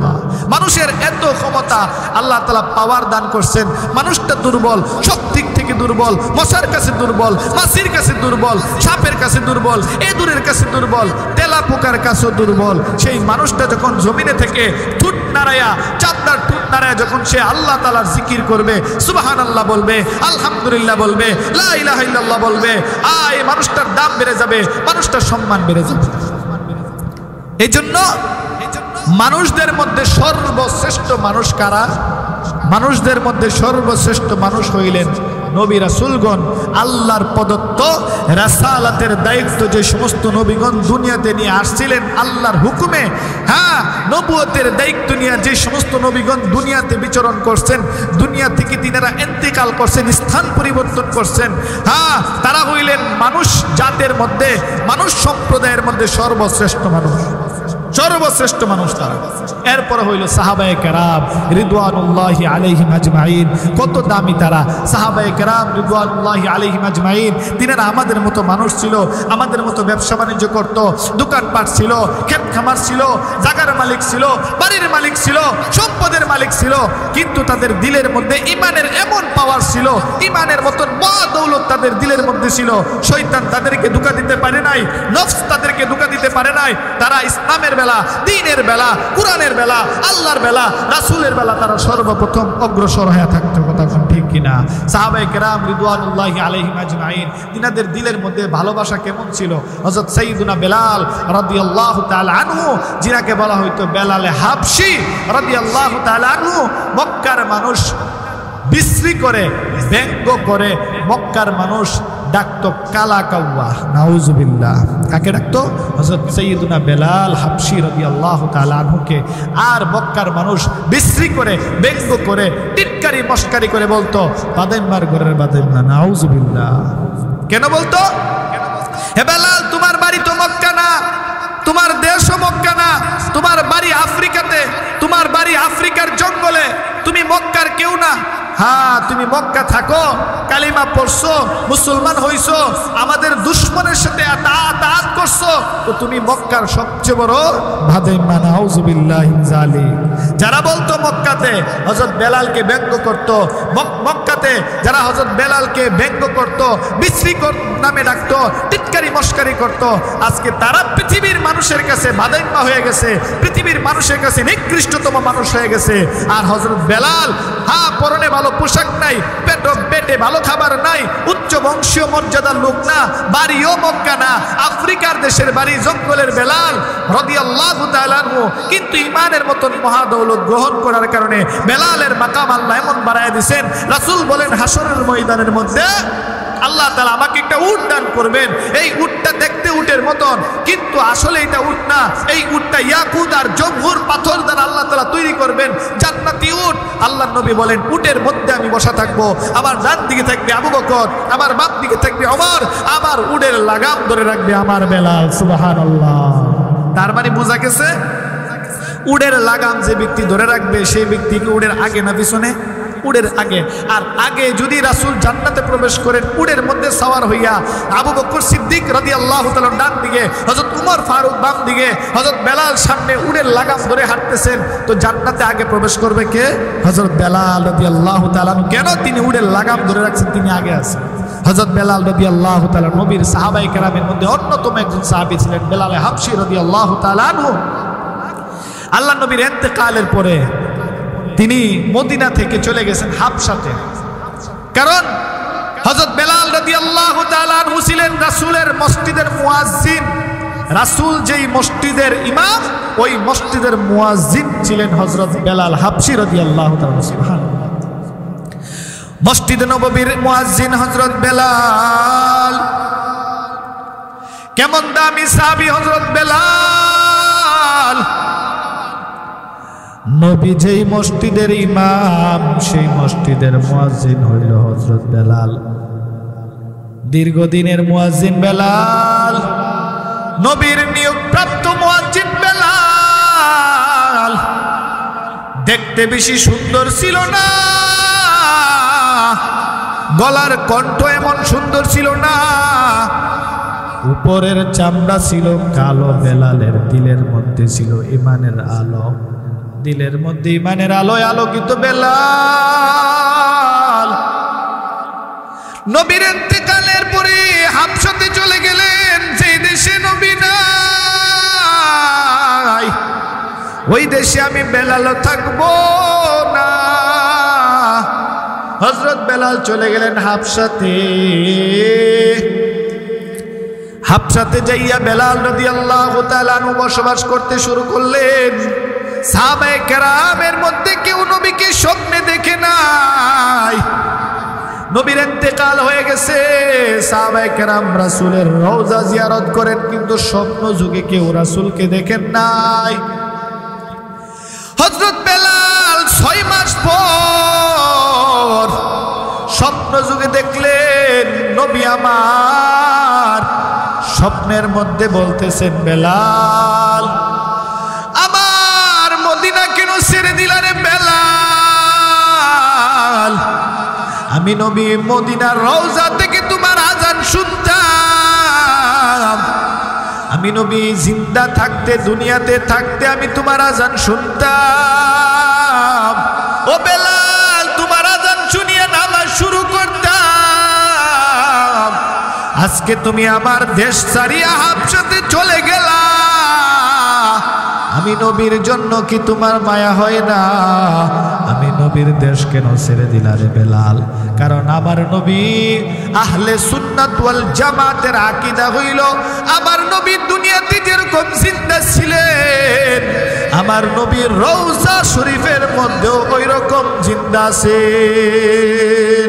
মানুষের এত ক্ষমতা আল্লাহ তাআলা পাওয়ার দান করছেন। মানুষটা দুর্বল, সব দিক থেকে দুর্বল, মশার কাছে দুর্বল, মাছির কাছে দুর্বল, সাপের কাছে দুর্বল, ইঁদুরের কাছে দুর্বল, তেলা পোকার কাছেও দুর্বল। সেই মানুষটা যখন জমিনে থেকে ঠুট নাড়ায়া, চাঁদার ঠুট নাড়ায়া যখন সে আল্লাহ তাআলার জিকির করবে, সুবহানাল্লাহ বলবে, আলহামদুলিল্লাহ বলবে, লা ইলাহা ইল্লাল্লাহ বলবে, এই মানুষটার দাম বেড়ে যাবে, মানুষটার সম্মান বেড়ে যাবে। এই জন্য মানুষদের মধ্যে সর্বশ্রেষ্ঠ মানুষ কারা? মানুষদের মধ্যে সর্বশ্রেষ্ঠ মানুষ হইলেন নবী রাসূলগণ। আল্লাহর প্রদত্ত রাসালাতের দায়িত্ব যে সমস্ত নবীগণ দুনিয়াতে নিয়ে আসছিলেন আল্লাহর হুকুমে, নবুয়তের দায়িত্ব নিয়ে যে সমস্ত নবীগণ দুনিয়াতে বিচরণ করছেন, দুনিয়া থেকে তিনারা ইন্তেকাল করছেন, স্থান পরিবর্তন করছেন, তারা হইলেন মানুষ জাতের মধ্যে, মানুষ সম্প্রদায়ের মধ্যে সর্বশ্রেষ্ঠ মানুষ। সর্বশ্রেষ্ঠ মানুষ তারা। এরপরে হইল সাহাবায়ে কেরাম রিদওয়ানুল্লাহি আলাইহিম আজমাইন, কত দামি তারা সাহাবায়ে কেরাম রিদওয়ানুল্লাহি আলাইহিম আজমাইন। তিনারা আমাদের মতো মানুষ ছিল, আমাদের মতো ব্যবসা বাণিজ্য করত, দোকানপাট ছিল, ক্ষেত খামার ছিল, জায়গার মালিক ছিল, বাড়ির মালিক ছিল, সম্পদের মালিক ছিল, কিন্তু তাদের দিলের মধ্যে ঈমানের এমন পাওয়ার ছিল, ঈমানের মতন বড় দৌলত তাদের দিলের মধ্যে ছিল। শয়তান তাদেরকে ধোঁকা দিতে পারে নাই, নফস তাদেরকে ধোঁকা দিতে পারে নাই। তারা ইসলামের বেলা, দ্বীনের বেলা, কোরআনের বেলা, আল্লাহর বেলা, রাসূলের বেলা তারা সর্বপ্রথম অগ্রসর হয়ে থাকতো। কথা ঠিক কিনা? সাহাবায়ে কেরাম রিদওয়ানুল্লাহি আলাইহিম আজমাইন, তিনাদের দিলের মধ্যে ভালোবাসা কেমন ছিল? হযরত সাইয়্যিদুনা বেলাল রাদিয়াল্লাহু তাআলা আনহু, যিনাকে বলা হইতো বেলালে হাবশী রাদিয়াল্লাহু তাআলা আনহু, মক্কার মানুষ বিশ্রী করে, ব্যঙ্গ করে মক্কার মানুষ ডাকতো কালা কাওয়া। নাউজুবিল্লাহ। কাকে ডাকতো? হযরত সাইয়্যিদুনা বেলাল হাবশী রাদিয়াল্লাহু তাআলা আনহুকে। আর মক্কার মানুষ বিশ্রী করে, ব্যঙ্গ করে, টিটকারি মস্কারি করে বলতো বাদাইম্মার ঘরের বাদাইম্মা। নাউজুবিল্লাহ। কেন বলতো? হে বেলাল, তোমার বাড়ি তো মক্কা না, তোমার দেশও মক্কা না, তোমার বাড়ি আফ্রিকাতে, তোমার বাড়ি আফ্রিকার জঙ্গলে, তুমি মক্কার কেউ না। হ্যাঁ, তুমি মক্কা থাকো, কালিমা পড়ছো, মুসলমান হইছো, আমাদের দুশমনের সাথে আতাত করছো, তো তুমি মক্কার সবচেয়ে বড় ভাদাইম্মা। নাউজুবিল্লাহি মিন যালিক। যারা বলতো মক্কাতে হযরত বেলালকে ব্যঙ্গ করত, মক্কাতে যারা হযরত বেলালকে ব্যঙ্গ করত, বিশ্রী নামে ডাকতো, টিটকারি মস্কারি করত, আজকে তারা পৃথিবীর মানুষের কাছে ভাদাইম্মা হয়ে গেছে, পৃথিবীর মানুষের কাছে নিকৃষ্টতম মানুষ হয়ে গেছে। আর হযরত বেলাল, হ্যাঁ, পরনে ভালো পোশাক নাই, পেটে ভালো খাবার নাই, উচ্চ বংশীয় মর্যাদার লোক না, বাড়িও মক্কা না, আফ্রিকার দেশের বাড়ি, জঙ্গলের বেলাল রাদিয়াল্লাহু তাআলা আনহু। কিন্তু ঈমানের মতন মহাদৌলত গ্রহণ করার কারণে বেলালের মাকাম আল্লাহ এমন বাড়ায় দিয়েছেন, রাসূল বলেন হাসরের ময়দানের মধ্যে আল্লাহ তাআলা আমাকে একটা উট দান করবেন। এই উটটা দেখতে উটের মতন, কিন্তু আসলে এটা উট না, এই উটটা ইয়াকুত আর জমহুর পাথর দ্বারা আল্লাহ তাআলা তৈরি করবেন, জান্নাতি উট। আল্লাহর নবী বলেন উটের মধ্যে আমি বসা থাকবো, আমার ডান দিকে থাকবে আবু বকর, আমার বাম দিকে থাকবে ওমর, আমার উটের লাগাম ধরে রাখবে আমার বেলাল। সুবহানাল্লাহ। তার মানে বোঝা গেছে উটের লাগাম যে ব্যক্তি ধরে রাখবে সেই ব্যক্তিকে উটের আগে না পিছনে? উটের আগে। আর আগে যদি রাসূল জান্নাতে প্রবেশ করেন উটের মধ্যে সওয়ার হইয়া, আবু বকর সিদ্দিক রাদিয়াল্লাহু তাআলা ডান দিকে, হযরত উমর ফারুক বাম দিকে, হযরত বেলাল সামনে উটের লাগাম ধরে হাঁটতেছেন, তো জান্নাতে আগে প্রবেশ করবে কে? হযরত বেলাল রাদিয়াল্লাহু তাআলা। কেন? তিনি উটের লাগাম ধরে রাখছেন, তিনি আগে আছেন। হযরত বেলাল রাদিয়াল্লাহু তাআলা নবীর সাহাবায়ে কেরামের মধ্যে অন্যতম একজন সাহাবী ছিলেন, বেলাল হাবশী রাদিয়াল্লাহু তাআলা আনহু। আল্লাহ নবীর ইন্তেকালের পরে তিনি মদিনা থেকে চলে গেছেন হাবশাতে, কারণ হযরত বেলাল রাদিয়াল্লাহু তাআলা আনহু ছিলেন রাসূলের মসজিদের মুয়াজ্জিন। রাসূল যেই মসজিদের ইমাম, ওই মসজিদের মুয়াজ্জিন ছিলেন হযরত বেলাল হাবশী রাদিয়াল্লাহু তাআলা। সুবহানাল্লাহ। মসজিদে নববীর মুয়াজ্জিন হযরত বেলাল। কেমন দামি সাহাবী হযরত বেলাল! নবী যেই মসজিদের ইমাম, সেই মসজিদের মুয়াজ্জিন হইল হযরত বেলাল। দীর্ঘদিনের মুয়াজ্জিন বেলাল, নবীর নিয়োগপ্রাপ্ত মুয়াজ্জিন বেলাল। দেখতে বেশি সুন্দর ছিল না, গলার কণ্ঠ এমন সুন্দর ছিল না, উপরের চামড়া ছিল কালো। বেলালের দিলের মধ্যে ছিল ঈমানের আলো, দিলের মধ্যে ঈমানের আলোয় আলোকিত বেলাল। নবীর ইন্তেকালের পরে হাবশাতে চলে গেলেন, সেই দেশে নবী নাই, ওই দেশে আমি বেলাল থাকবো না। হযরত বেলাল চলে গেলেন হাবশাতে। হাবশাতে যাইয়া বেলাল রাদিয়াল্লাহু তাআলা আনহু বসবাস করতে শুরু করলেন। সাহাবায়ে কেরামের মধ্যে কেউ নবীকে স্বপ্নে দেখে নাই। নবীর ইন্তেকাল হয়ে গেছে, সাহাবায়ে কেরাম রাসূলের রওজা জিয়ারত করেন, কিন্তু স্বপ্ন যুগে কেউ রাসূলকে দেখেন নাই। হযরত বেলাল 6 মাস পর স্বপ্ন যুগে দেখলেন নবী আমার। স্বপ্নের মধ্যে বলতেছেন, বেলাল আমি নবী মদিনার রওজা থেকে তোমার আজান শুনতাম। আমি নবী জিন্দা থাকতে, দুনিয়াতে থাকতে আমি তোমার আজান শুনতাম। ও বেলাল, তোমার আজান শুনিয়ে নামাজ শুরু করতাম। আজকে তুমি আমার দেশ ছাড়িয়া হাবশাতে চলে গেলা। আমি নবীর জন্য কি তোমার মায়া হয় না? আমি নবীর দেশ কেন ছেড়ে দিলা রে বেলাল? কারণ আমার নবী আহলে সুন্নাত ওয়াল জামাতের আকীদা হইল, আমার নবী দুনিয়াতে যেরকম জিন্দা ছিলেন, আমার নবীর রওজা শরীফের মধ্যেও ওই রকম জিন্দা আছেন।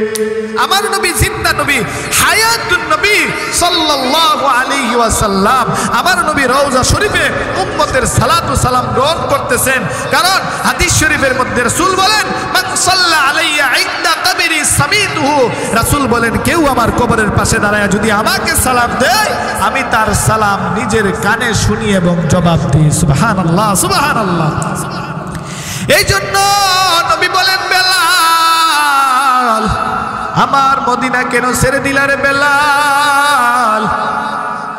আমার নবী জিন্দা নবী, হায়াতুন নবী সাল্লাল্লাহু আলাইহি ওয়াসাল্লাম। আমার নবী রওজা শরীফে উম্মতের সালাতু সালাম গ্রহণ করতেছেন। কারণ হাদিস শরীফের মধ্যে রাসূল বলেন, মান সাল্লা আলাইয়া ইনদা কবরি সামিতুহু। রাসূল বলেন, কেউ আমার কবরের পাশে দাঁড়ায় যদি আমাকে সালাম দেয়, আমি তার সালাম নিজের কানে শুনি এবং জবাব দিই। সুবহানাল্লাহ, সুবহানাল্লাহ। এই জন্য নবী বলেন, বেলাল, আমার মদিনা কেন ছেড়ে দিলা রে বেলাল?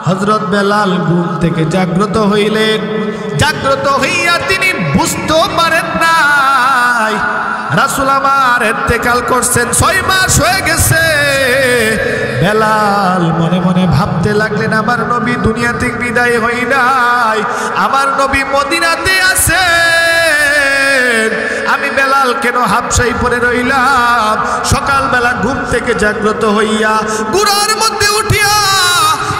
হযরত বেলাল ঘুম থেকে জাগ্রত হইলেন। জাগ্রত হইয়া তিনি বুঝতে পারেন নাই রাসূল আমার ইন্তেকাল করছেন, 6 মাস হয়ে গেছে। বেলাল মনে মনে ভাবতে লাগলেন, আমার নবী দুনিয়া থেকে বিদায় হই নাই, আমার নবী মদিনাতে আছেন। আমি বেলাল কেন হাবশায় পড়ে রইলাম? সকালবেলা ঘুম থেকে জাগ্রত হইয়া গুড়ার মধ্যে উঠিয়া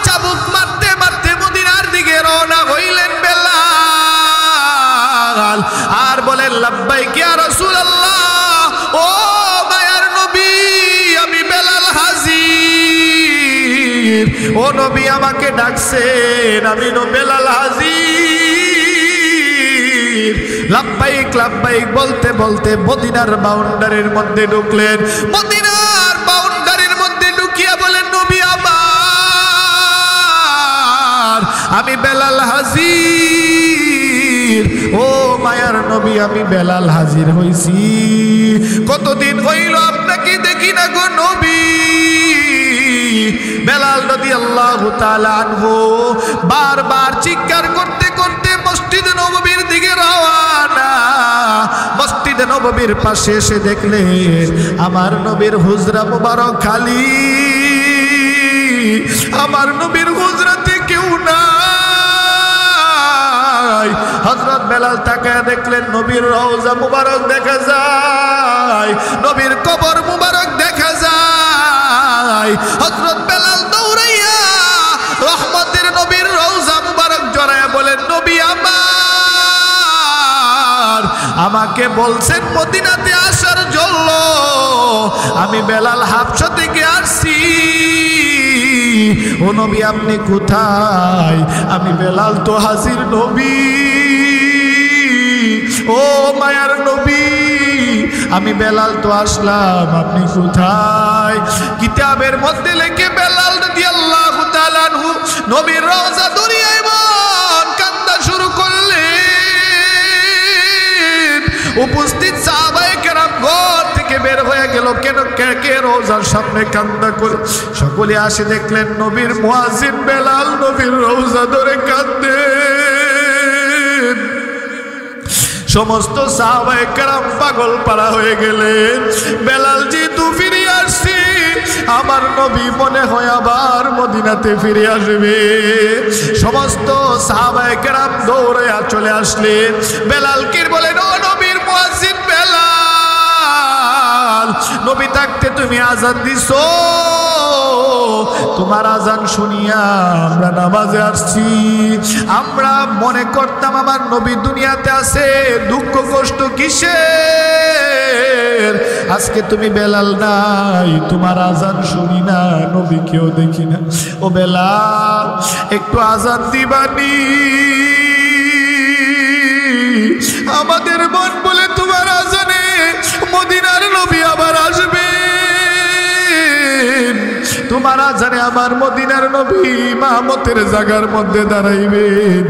চাবুক মারতে মারতে মদিনার দিকে রওনা হইলেন বেলাল। আর বলেন, লাব্বাইক ইয়া রাসূলুল্লাহ, ও মায়ার নবী, আমি বেলাল হাজির। ও নবী আমাকে ডাকছেন, আমি বেলাল হাজির। লাব্বাইক লাব্বাইক বলতে বলতে মদিনার বাউন্ডারির মধ্যে ঢুকলেন। মদিনার বাউন্ডারির মধ্যে ঢুকিয়া বলেন, নবী আমার, আমি বেলাল হাজির। ও মায়ার নবী, আমি বেলাল হাজির হইছি। কতদিন হইল আপনাকে দেখি না গো নবী। বেলাল রাদিয়াল্লাহু তাআলা আনহু বারবার চিৎকার করতে করতে মসজিদে নববীর দিকে রওনা। মসজিদে নববীর পাশে এসে দেখলেন আমার নবীর হুজরা মুবারক খালি। আমার নবীর হুজরাতে কেউ নাই। হযরত বেলাল তাকায় দেখলেন নবীর রওজা মুবারক দেখা যায়, নবীর কবর মুবারক দেখা যায়। হযরত বেলাল দৌড়াইয়া রহমতের নবীর রওজা মুবারক জড়ায়া বলেন, নবী আমার, আমাকে বলছেন মদিনাতে আসার জন্য, আমি বেলাল হাবশা থেকে আসছি। ও নবী, আপনি কোথায়? আমি বেলাল তো হাজির নবী। ও মায়ার নবী, আমি বেলাল তো আসলাম, আপনি কোথায়? কিতাবের মধ্যে লেখে বেলাল রাদিয়াল্লাহু তাআলা আনহু নবীর রওজা ধরিয়া এমন কান্না শুরু করলেন, উপস্থিত সাহাবায়ে কেরাম ঘর থেকে বের হয়ে গেল। কেন কে রওজার সামনে কান্না করে? সকলে আসে দেখলেন নবীর মুয়াজ্জিন বেলাল নবীর রওজা ধরে কাঁদে। সমস্ত সাহাবায়ে কেরাম পাগল পাড়া হয়ে গেলেন। বেলাল যেহেতু ফিরে আসছে, আমার নবী মনে হয় আবার মদিনাতে ফিরে আসবে। সমস্ত সাহাবায়ে কেরাম দৌড়ে চলে আসলেন। বেলালকে বলেন, ও নবীর মুয়াজ্জিন বেলাল, নবী থাকতে তুমি আজান দিছো, তোমার আজান শুনিয়া আমরা নামাজে আসছি। আমরা মনে করতাম আমার নবী দুনিয়াতে আছে, দুঃখ কষ্ট কিসের? আজকে তুমি বেলাল নাই, তোমার আজান শুনি না, নবীকেও দেখি না। ও বেলাল, একটু আজান দিবানি? আমাদের মন বলে তোমার আজানে মদিনার নবী আবার আসবে। তোমার আজানে আমার মদিনার নবী ইমামতের জায়গার মধ্যে দাঁড়াইবেন।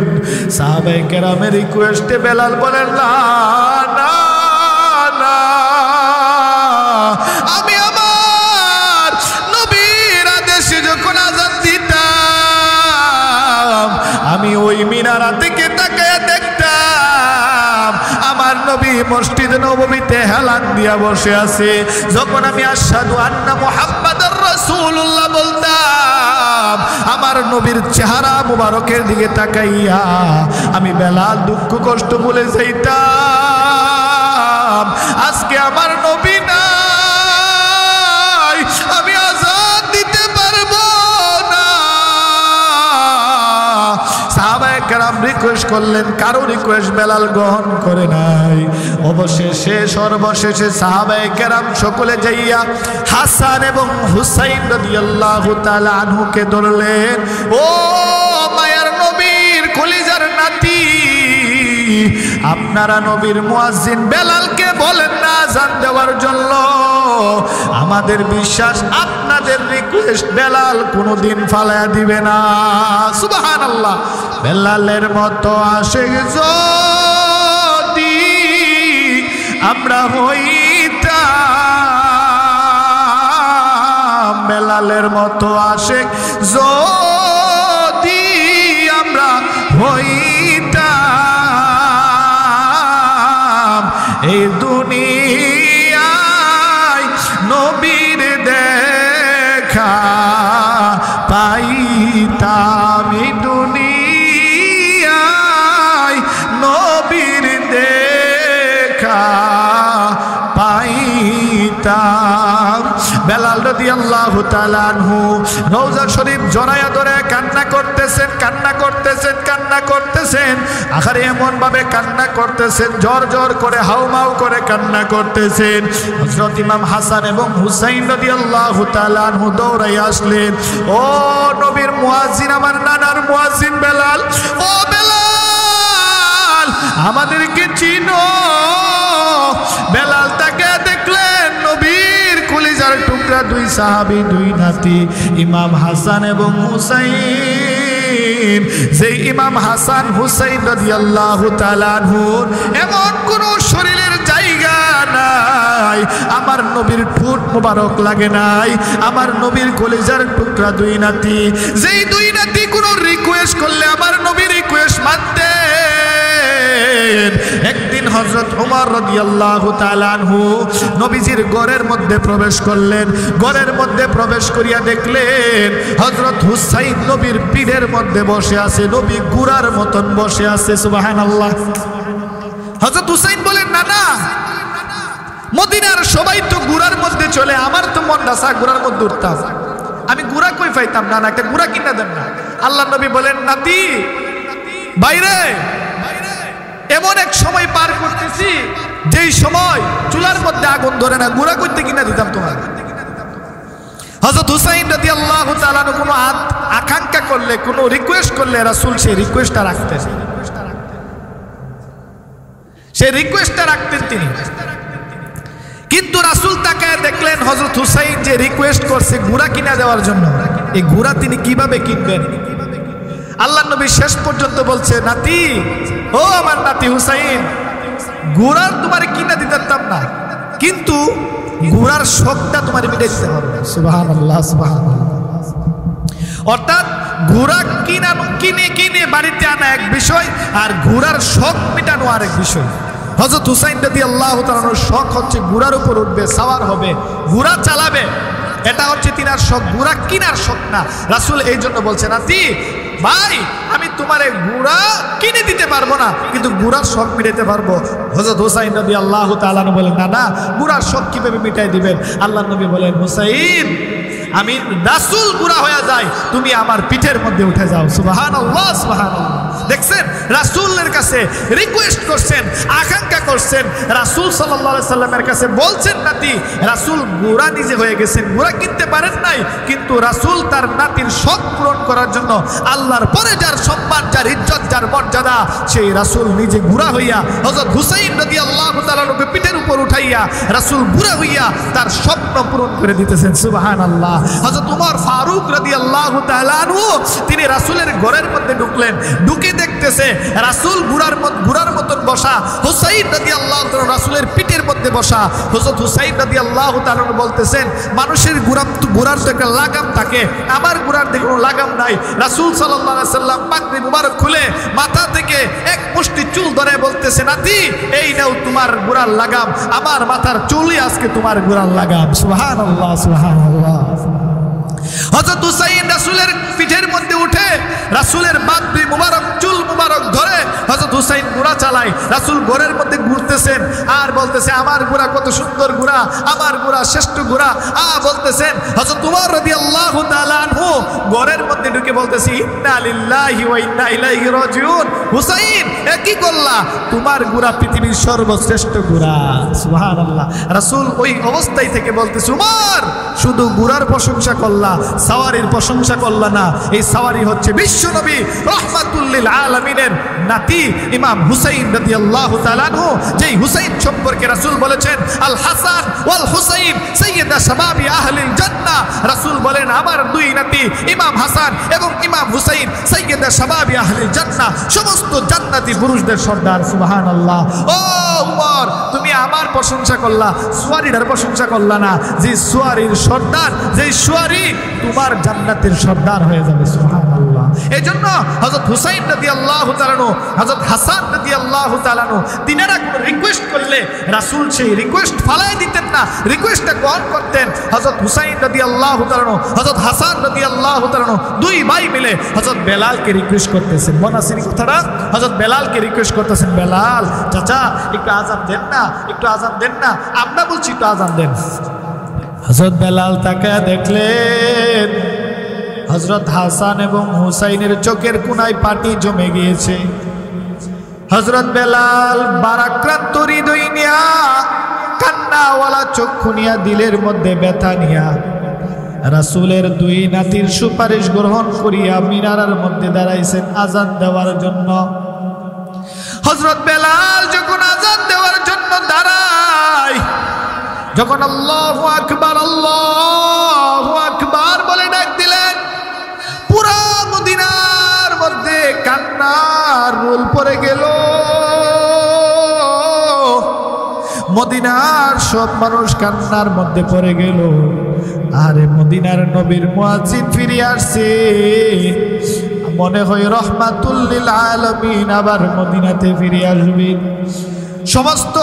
সাহাবায়ে কেরামের রিকোয়েস্টে বেলাল বলেন, না, আমি আমার দরজা থেকে তাকায় দেখতাম আমার নবী মসজিদ নববীতে হেলান দিয়া বসে আছে। যখন আমি আশহাদু আন্না মুহাম্মাদুর রাসূলুল্লাহ বলতাম আমার নবীর চেহারা মুবারকের দিকে তাকাইয়া আমি বেলাল দুঃখ কষ্ট ভুলে যাইতাম। আজকে আমার নবী নাই, আমি আযান দিতে পারবো না। সাহাবায়ে কেরাম রিকোয়েস্ট করলেন, কারো রিকোয়েস্ট বেলাল গ্রহণ করে নাই। অবশেষে সর্বশেষে সাহাবায়ে কেরাম সকলে যাইয়া হাসান এবং হুসাইন রাদিয়াল্লাহু তাআলা আনহুকে ধরলেন। ও মায়ার নবীর কলিজার নাতি, আপনারা নবীর মুয়াজ্জিন বেলালকে বলেন না আযান দেওয়ার জন্য। আমাদের বিশ্বাস আপনাদের রিকোয়েস্ট বেলাল কোনোদিন ফালায়া দিবে না। সুবহানাল্লাহ। বেলালের মতো আশিক যদি আমরা হইতাম, বেলালের মতো আশিক যদি আমরা হইতাম, এই দুনিয়ায় নবীর দেখা পাইতাম, এই দুনিয়ায় নবীর দেখা পাইতাম। বেলাল রাদিয়াল্লাহু তাআলা আনহু রওজা শরীফ জড়ায়া ধরে কান্না করতেছেন, কান্না করতেছেন, কান্না করতেছেন। আখারে এমন ভাবে কান্না করতেছেন, জোর জোর করে হাউমাউ করে কান্না করতেছেন। হযরত ইমাম হাসান এবং হুসাইন রাদিয়াল্লাহু তাআলা আনহু দৌড়াইয়া আসলেন। ও নবীর মুয়াজ্জিন, আমার নানার মুয়াজ্জিন বেলাল, ও বেলাল আমাদেরকে চিনো। বেলাল তাকে দেখলেন, নবীর কলিজার টুকরা দুই সাহাবী, দুই নাতি ইমাম হাসান এবং হুসাইন। যে ইমাম হাসান হুসাইন রাদিয়াল্লাহু তাআলা আনহুর এমন কোন শরীরের জায়গা নাই আমার নবীর ঠোঁট মোবারক লাগে নাই। আমার নবীর কলিজার টুকরা দুই নাতি, যেই দুই নাতি কোন রিকোয়েস্ট করলে আমার নবীর রিকোয়েস্ট মানতেন। একদিন হযরত ওমর রাদিয়াল্লাহু তাআলা আনহু নবীজির ঘরের মধ্যে প্রবেশ করলেন। ঘরের মধ্যে প্রবেশ করিয়া দেখলেন হযরত হুসাইন নবীর পিঠের মধ্যে বসে আছে, নবী গুরার মতন বসে আছে। সুবহানাল্লাহ। হযরত হুসাইন বলেন, না না, মদিনার সবাই তো গুরার মধ্যে চলে, আমার তো মন রাসা গুরার মধ্যে উঠতাম, আমি গুরা কই পাইতাম না, একটা গুরা কিনা দেন না। আল্লাহ নবী বলেন, নাতি বাইরে, এমন এক সময় পার করতেছি যেই সময় চুলার মধ্যে আগুন ধরে না, গুড়া করতে কিনা দিতাম তোমার। হযরত হুসাইন রাদিয়াল্লাহু তাআলা কোনো আকাঙ্ক্ষা করলে, কোনো রিকোয়েস্ট করলে রাসূল সেই রিকোয়েস্টটা রাখতেন, সেই রিকোয়েস্টটা রাখতেন তিনি। কিন্তু রাসূল তাকায় দেখলেন হযরত হুসাইন যে রিকোয়েস্ট করছে গুড়া কিনা দেওয়ার জন্য, এই গুড়া তিনি কিভাবে কিনবেন। আল্লাহ নবী শেষ পর্যন্ত বলছে, নাতি, ও আমার নাতি হুসাইন, গুড়ার তোমার কিনা দিতাম না, কিন্তু গুড়ার শখটা তোমার মিটাই দিতে হবে। সুবহানাল্লাহ, সুবহানাল্লাহ। অর্থাৎ গুড়া কিনে কিনে বাড়িতে আনা এক বিষয়, আর গুড়ার শখ মিটানো আরেক বিষয়। হযরত হুসাইন রাদিয়াল্লাহু তাআলার শখ হচ্ছে গুড়ার উপর উঠবে, সাওয়ার হবে, গুড়া চালাবে, এটা হচ্ছে তিনার শখ, গুড়া কিনার শখ না। রাসূল এই জন্য বলছে, নাতি ভাই, আমি তোমারে গুড়া কিনে দিতে পারবো না, কিন্তু গুড়ার শখ মিটাইতে পারবো। হযরত হুসাইন রাদিয়াল্লাহু তাআলা বলেন, না না, গুড়ার শখ কিভাবে মিটাই দিবেন? আল্লাহ নবী বলেন, হুসাইন, আমি রাসূল গুড়া হয়ে যাই, তুমি আমার পিঠের মধ্যে উঠে যাও। সুবহানাল্লাহ, সুবহানাল্লাহ। দেখছেন, রাসূলের কাছে রিকোয়েস্ট করছেন, আকাঙ্ক্ষা করছেন, রাসূল সাল্লাল্লাহু আলাইহি সাল্লামের কাছে বলছেন, নাতি, রাসূল গুড়া নিজে হয়ে গেছেন, গুড়া কিনতে পারেন নাই, কিন্তু রাসূল তার নাতির শখ পূরণ করার জন্য আল্লাহর পরে যার সম্মান, যার ইজ্জত, যার মর্যাদা, সেই রাসূল নিজে গুড়া হইয়া হযরত হুসাইন রাদিয়াল্লাহু তাআলাকে পিঠের উপর উঠাইয়া রাসূল গুড়া হইয়া তার স্বপ্ন পূরণ করে দিতেছেন। সুবহানাল্লাহ। হযরত ওমর ফারুক রাদিয়াল্লাহু তাআলা আনহু তিনি রাসূলের ঘরের মধ্যে ঢুকলেন, ঢুকে দেখতেছে রাসূল গুড়ার মতন বসা, হুসাইন রাদিয়াল্লাহু তাআলা রাসূলের পিঠের মধ্যে বসা। হযরত হুসাইন রাদিয়াল্লাহু তাআলা বলতেছেন, মানুষের গুড়ার তো একটা লাগাম থাকে, আমার গুড়ার দিকে কোনো লাগাম নাই। রাসূল সাল্লাল্লাহু আলাইহি সাল্লাম পাগড়ি মুবারক খুলে মাথা থেকে এক মুষ্টি চুল ধরে বলতেছে, নাতি এই নাও তোমার গোড়ার লাগাম, আমার মাথার চুলই আজকে তোমার গোড়ার লাগাম। সুবহানাল্লাহ, সুবহানাল্লাহ। হযরত হুসাইন রাসূলের পিঠের মধ্যে উঠে রাসূলের বাদবি মুবারক চুল মুবারক ধরে হযরত হুসাইন ঘোড়া চালায়। রাসূল ঘোড়ার মধ্যে ঘুরতেছেন আর বলতেছে, আমার ঘোড়া কত সুন্দর ঘোড়া, আমার ঘোড়া শ্রেষ্ঠ ঘোড়া বলতেছেন। হযরত উমর রাদিয়াল্লাহু তাআলা আনহু ঘোড়ার মধ্যে ঢুকে বলতেছে, ইন্না লিল্লাহি ওয়া ইন্না ইলাইহি রাজিউন। হুসাইন এ কি করলা, তোমার ঘোড়া পৃথিবীর সর্বশ্রেষ্ঠ ঘোড়া। সুবহানাল্লাহ। রাসূল ওই অবস্থায় থেকে বলতেছে, উমর শুধু ঘোড়ার প্রশংসা করলা, সাওয়ারির প্রশংসা করলা না। এই সাওয়ারি হচ্ছে বিশ্বনবী রাহমাতুল লিল আলামিনের নাতি ইমাম হুসাইন রাদিয়াল্লাহু তাআলা আনহু, যেই হুসাইন সম্পর্কে রাসূল বলেছেন, আল হাসান ওয়াল হুসাইন সাইয়্যিদা শাবাবি আহলিল জান্নাহ। রাসূল বলেন, আমার দুই নাতি ইমাম হাসান এবং ইমাম হুসাইন সাইয়্যিদা শাবাবি আহলিল জান্নাহ, সমস্ত জান্নাতি পুরুষদের সর্দার। সুবহানাল্লাহ। ও উমর, তুমি আমার প্রশংসা করলা, সুয়ারির প্রশংসা করলা না। যে সুয়ারির সর্দার, যে সুয়ারি তোমার জান্নাতের সর্দার হয়ে যাবে। সুবহানাল্লাহ। এজন্য হযরত হুসাইন রাদিয়াল্লাহু তাআলা আনহু, হযরত হাসান রাদিয়াল্লাহু তাআলা আনহু, তিনারা কোনো রিকোয়েস্ট করলে রাসূল সেই রিকোয়েস্ট ফালাই দিতেন না, রিকোয়েস্টটা গ্রহণ করতেন। হযরত হুসাইন রাদিয়াল্লাহু তাআলা আনহু, হযরত হাসান রাদিয়াল্লাহু তাআলা আনহু দুই ভাই মিলে হযরত বেলালকে রিকোয়েস্ট করতেছেন। মনে আছে কথাটা? হযরত বেলালকে রিকোয়েস্ট করতেছেন, বেলাল চাচা একটু আযান দেন না, একটু আযান দেন না, আমরা বলছি একটু আযান দেন। হযরত বেলাল তাকায় দেখলেন হযরত হাসান এবং হুসাইনের চোখের কোণায় পানি জমে গিয়েছে। হযরত বেলাল বারাক্রান্ত হৃদয় নিয়া, কান্নাওয়ালা চক্ষু নিয়া, দিলের মধ্যে ব্যথা নিয়া রাসূলের দুই নাতির সুপারিশ গ্রহণ করিয়া মিনারার মধ্যে দাঁড়াইছেন আযান দেওয়ার জন্য। হযরত বেলাল যখন আযান দেওয়ার জন্য দাঁড়ায়, যখন আল্লাহু আকবার, আল্লাহু আকবার বলে ডাক দিলেন, পুরা মদিনার মধ্যে কান্নার রোল পড়ে গেল। মদিনার সব মানুষ কান্নার মধ্যে পড়ে গেল। আরে মদিনার নবীর মুয়াজ্জিন ফিরে আসছে, মনে হয় রাহমাতুল লিল আলামিন আবার মদিনাতে ফিরে আসবেন। সমস্ত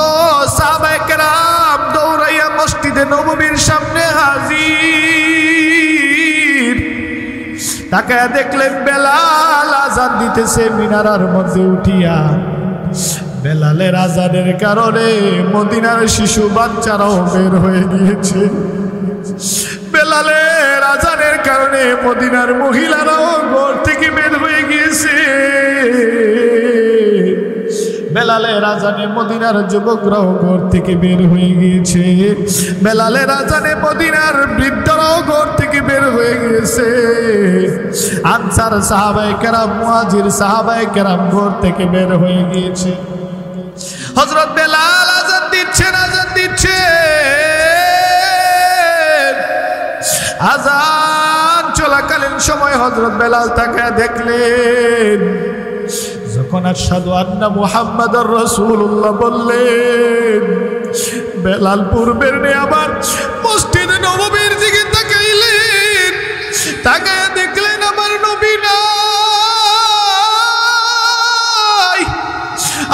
সাহাবায়ে কেরাম দৌড়াইয়া মসজিদে নববীর সামনে হাজির। তাকায়া দেখলেন বেলাল আযান দিতেছে মিনারার মধ্যে উঠিয়া। বেলালের আযানের কারণে মদিনার শিশু বাচ্চারাও বের হয়ে গিয়েছে। বেলালের আযানের কারণে মদিনার মহিলারাও ঘর থেকে বের হয়ে গিয়েছে। বেলালের আযানে মদিনার যুবকরাও ঘর থেকে বের হয়ে গিয়েছে। বেলালের আযানে মদিনার বৃদ্ধরাও ঘর থেকে বের হয়ে গিয়েছে। আনসার সাহাবায়ে কেরাম, মুহাজির সাহাবায়ে কেরাম ঘর থেকে বের হয়ে গিয়েছে। হযরত বেলাল আযান দিচ্ছেন, আযান দিচ্ছেন। আযান চলাকালীন সময় হযরত বেলাল তাকায়া দেখলেন, যখন আশহাদু আন্না মুহাম্মাদুর রাসূলুল্লাহ বললেন, বেলাল পূর্বের নে আবার মসজিদে নববীর দিকে তাকাইলেন। তাকায়া দেখলেন আমার নবী নাই।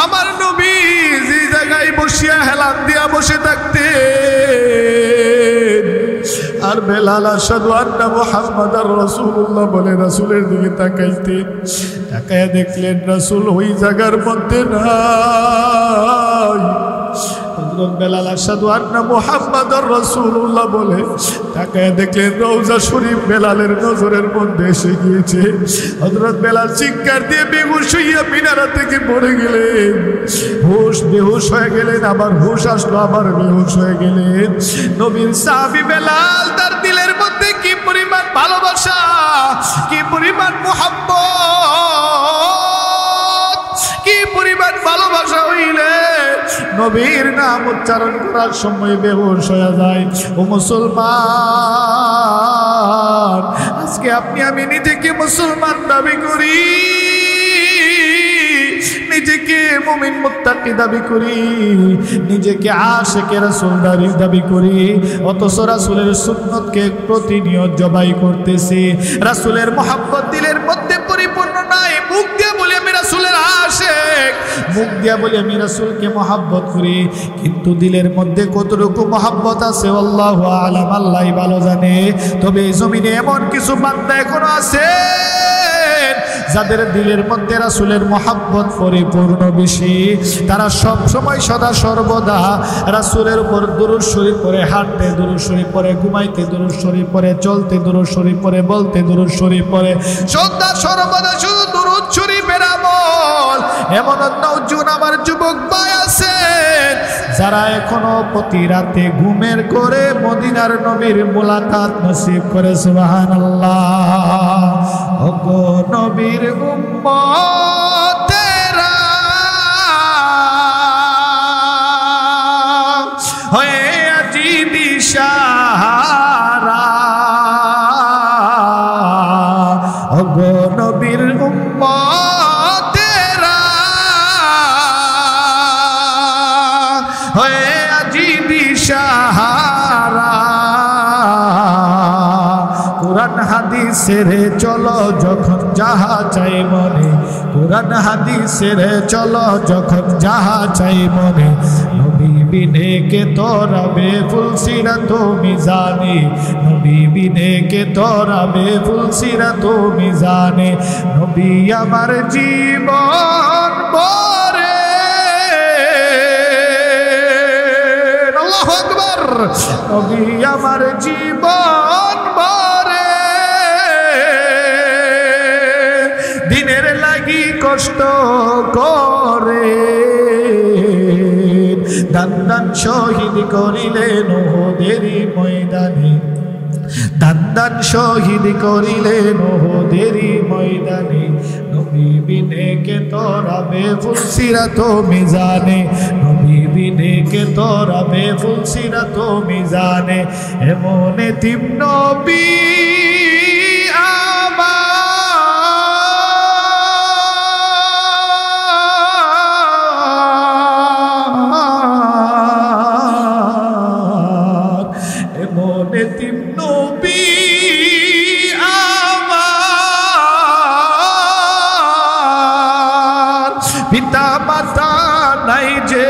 আমার নবী যে জায়গায় বসিয়া হেলান দিয়া বসে থাকতেন, আর বেলাল আশহাদু আন্না মুহাম্মাদুর রাসূলুল্লাহ বলে রাসূলের দিকে তাকাইতেন। তাকায়া দেখলেন রাসূল ওই জায়গার মধ্যে নাই। হযরত বেলাল আশহাদু আন্না মুহাম্মাদুর রাসূলুল্লাহ বলে তাকায়া দেখলেন রওজা শরীফ বেলালের নজরের মধ্যে এসে গিয়েছে। হযরত বেলাল চিৎকার দিয়ে বেহুশ হইয়া মিনারা থেকে পড়ে গেলেন। বেহুশ হয়ে গেলেন, আবার হুশ আসলো, আবার বেহুশ হয়ে গেলেন। নবীর সাহাবী বেলাল, তার দিলের মধ্যে কি পরিমাণ ভালোবাসা, কি পরিমাণ মুহাব্বত, কি পরিমাণ ভালোবাসা হইলে নবীর নাম উচ্চারণ করার সময় বেহুশ হয়ে যায়। ও মুসলমান, আজকে আপনি আমি নিজেকে মুসলমান দাবি করি, নিজেকে মুমিন মুত্তাকি দাবি করি, নিজেকে আশিকে রাসূল দাবি করি, অথচ রাসূলের সুন্নতকে প্রতিনিয়ত জবাই করতেছি। রাসূলের মহব্বত দিলের মধ্যে পরিপূর্ণ নাই। মুখ দিয়ে বলি আমি রাসূল আশেক, মুখ দিয়া বলি আমি রাসূলকে মহব্বত করি, কিন্তু দিলের মধ্যে কতটুকু মহব্বত আছে আল্লাহু আলাম, আল্লাহই ভালো জানে। তবে এই জমিনে এমন কিছু বান্দা এখনো আছে যাদের দিলের মধ্যে রাসূলের মহব্বত পরিপূর্ণ বেশি। তারা সব সময় সদা সর্বদা রাসূলের উপর দুরূদ শরীফ পড়ে, হাঁটতে দুরূদ শরীফ পড়ে, ঘুমাইতে দুরূদ শরীফ পড়ে, চলতে দুরূদ শরীফ পড়ে, বলতে দুরূদ শরীফ পড়ে, সদা সর্বদা শুধু দুরূদ শরীফের আমল। এমন নওজোয়ান আমার যুবক ভাই আছে যারা এখনো প্রতি রাতে ঘুমের করে মদিনার নবীর মুলাকাত নসিব করে। সুবহানাল্লাহ। ওগো নবীর উম্মতেরা হয়ে আজি দিশাহারা, ওগো নবীর উম্মতেরা হয়ে আজি দিশাহারা। কুরআন হাদিসের চলো যখন যাহা চাই মনে, কুরআন হাদিসের চলো যখন যাহা চাই মনে, নবী বিনে কে তোরা বেফুল সিরাত মিজানে, নবী বিনে কে তোরা বেফুল সিরাত মিজানে। নবী আমার জীবন ভরে, আল্লাহু আকবার, নবী আমার জীবন ভরে, দিনের লাগি কষ্ট করে, দান দান শহীদ করিলেন ওহুদেরই ময়দানে, দান দান শহীদ করিলেন ওহুদেরই ময়দানে। নবী বিনে কে তোরা বেফুল সিরাত মিজানে, নবী বিনে কে তোরা বেফুল সিরাত মিজানে। এমন এতিম নবী আমার, এমন এতিম নবী আমার, পিতা মাতা নাই যে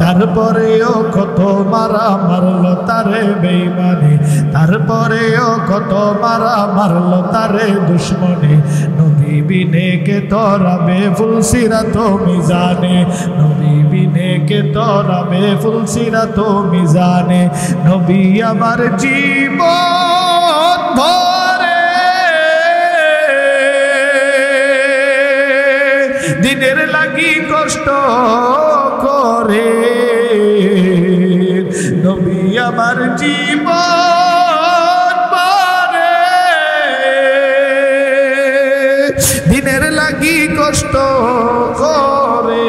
তারপরেও কত মারা মারলো তারে বেঈমানে, তারপরেও কত মারা মারলো তারে দুশ্মনে। নবী বিনে কে তোরা বেফুল সিরাত মিজানে, নবী বিনে কে তোরা বেফুল সিরাত মিজানে। নবী আমার জীবন ভরে, দিনের লাগি কষ্ট করে, নবী আমার জীবন ভরে, দিনের লাগি কষ্ট করে,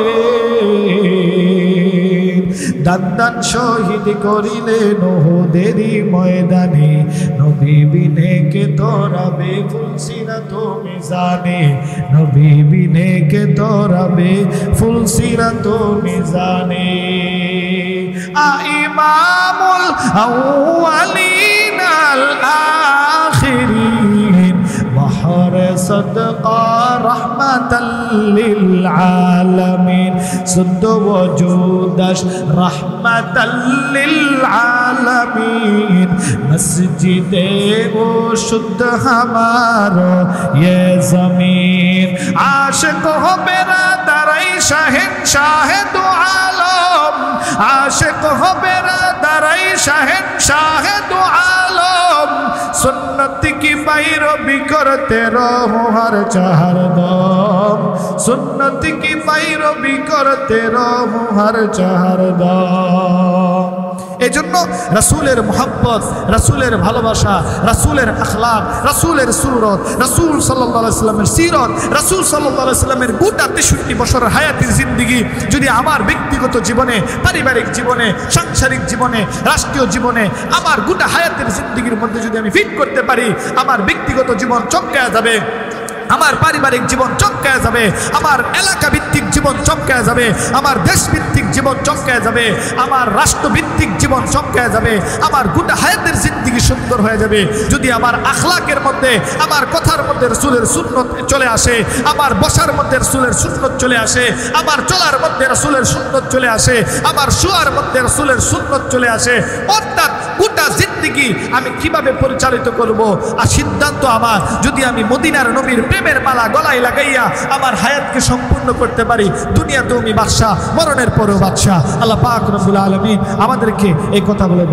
দান দান শহীদ করিলেন ওহুদেরই ময়দানে। নবী বিনে কে তোরা বেফুল সিরাত মিজানে, নবী বিনে কে তোরা বেফুল সিরাত মিজানে। ইমামুল আউয়ালিন আল আখিরিন, বহর সদকা রহমাতাল লিল আলামিন, শুদ্ধ ওজুদাশ রহমাতাল লিল আলামিন। মসজিদে ও শুদ্ধ হামারো ये जमीन, आशिक हो बेरादराई शहंशाह दो आलम, आशिक हो बेरादराई शहंशाह दो आलम। सुन्नत की पैरवी करते रहो हर चार दम, सुन्नत की पैरवी करते रहो हर चार दम। এজন্য রাসূলের মুহাব্বত, রাসূলের ভালোবাসা, রাসূলের আখলাক, রাসূলের সুরত, রাসূল সাল্লাল্লাহু আলাইহি ওয়াসাল্লামের সিরত, রাসূল সাল্লাল্লাহু আলাইহি ওয়াসাল্লামের গোটা 63 বছরের হায়াতের জিন্দেগি যদি আমার ব্যক্তিগত জীবনে, পারিবারিক জীবনে, সাংসারিক জীবনে, রাষ্ট্রীয় জীবনে, আমার গোটা হায়াতের জিন্দেগির মধ্যে যদি আমি ফিট করতে পারি, আমার ব্যক্তিগত জীবন চমকে যাবে। আমার পারিবারিক জীবন চমকায় যাবে, আমার এলাকা ভিত্তিক জীবন চমকায় যাবে, আমার দেশ ভিত্তিক জীবন চমকায় যাবে, আমার রাষ্ট্র ভিত্তিক জীবন চমকায় যাবে, আমার গোটা হায়াতের জিন্দেগি সুন্দর হয়ে যাবে যদি আমার আখলাকের মধ্যে, আমার কথার মধ্যে রাসূলের সুন্নত চলে আসে, আমার বসার মধ্যে রাসূলের সুন্নত চলে আসে, আমার চলার মধ্যে রাসূলের সুন্নত চলে আসে, আমার শোয়ার মধ্যে রাসূলের সুন্নত চলে আসে। অর্থাৎ গোটা জিন্দেগি আমি কিভাবে পরিচালিত করব, আর সিদ্ধান্ত আমার যদি আমি মদিনার নবীর প্রেমের মালা গলায় লাগাইয়া আমার হায়াতকে সম্পূর্ণ করতে পারি, দুনিয়াতেও আমি বাদশা, মরণের পরেও বাদশা। আল্লাহ পাক রব্বুল আলামিন আমাদেরকে এই কথা বলে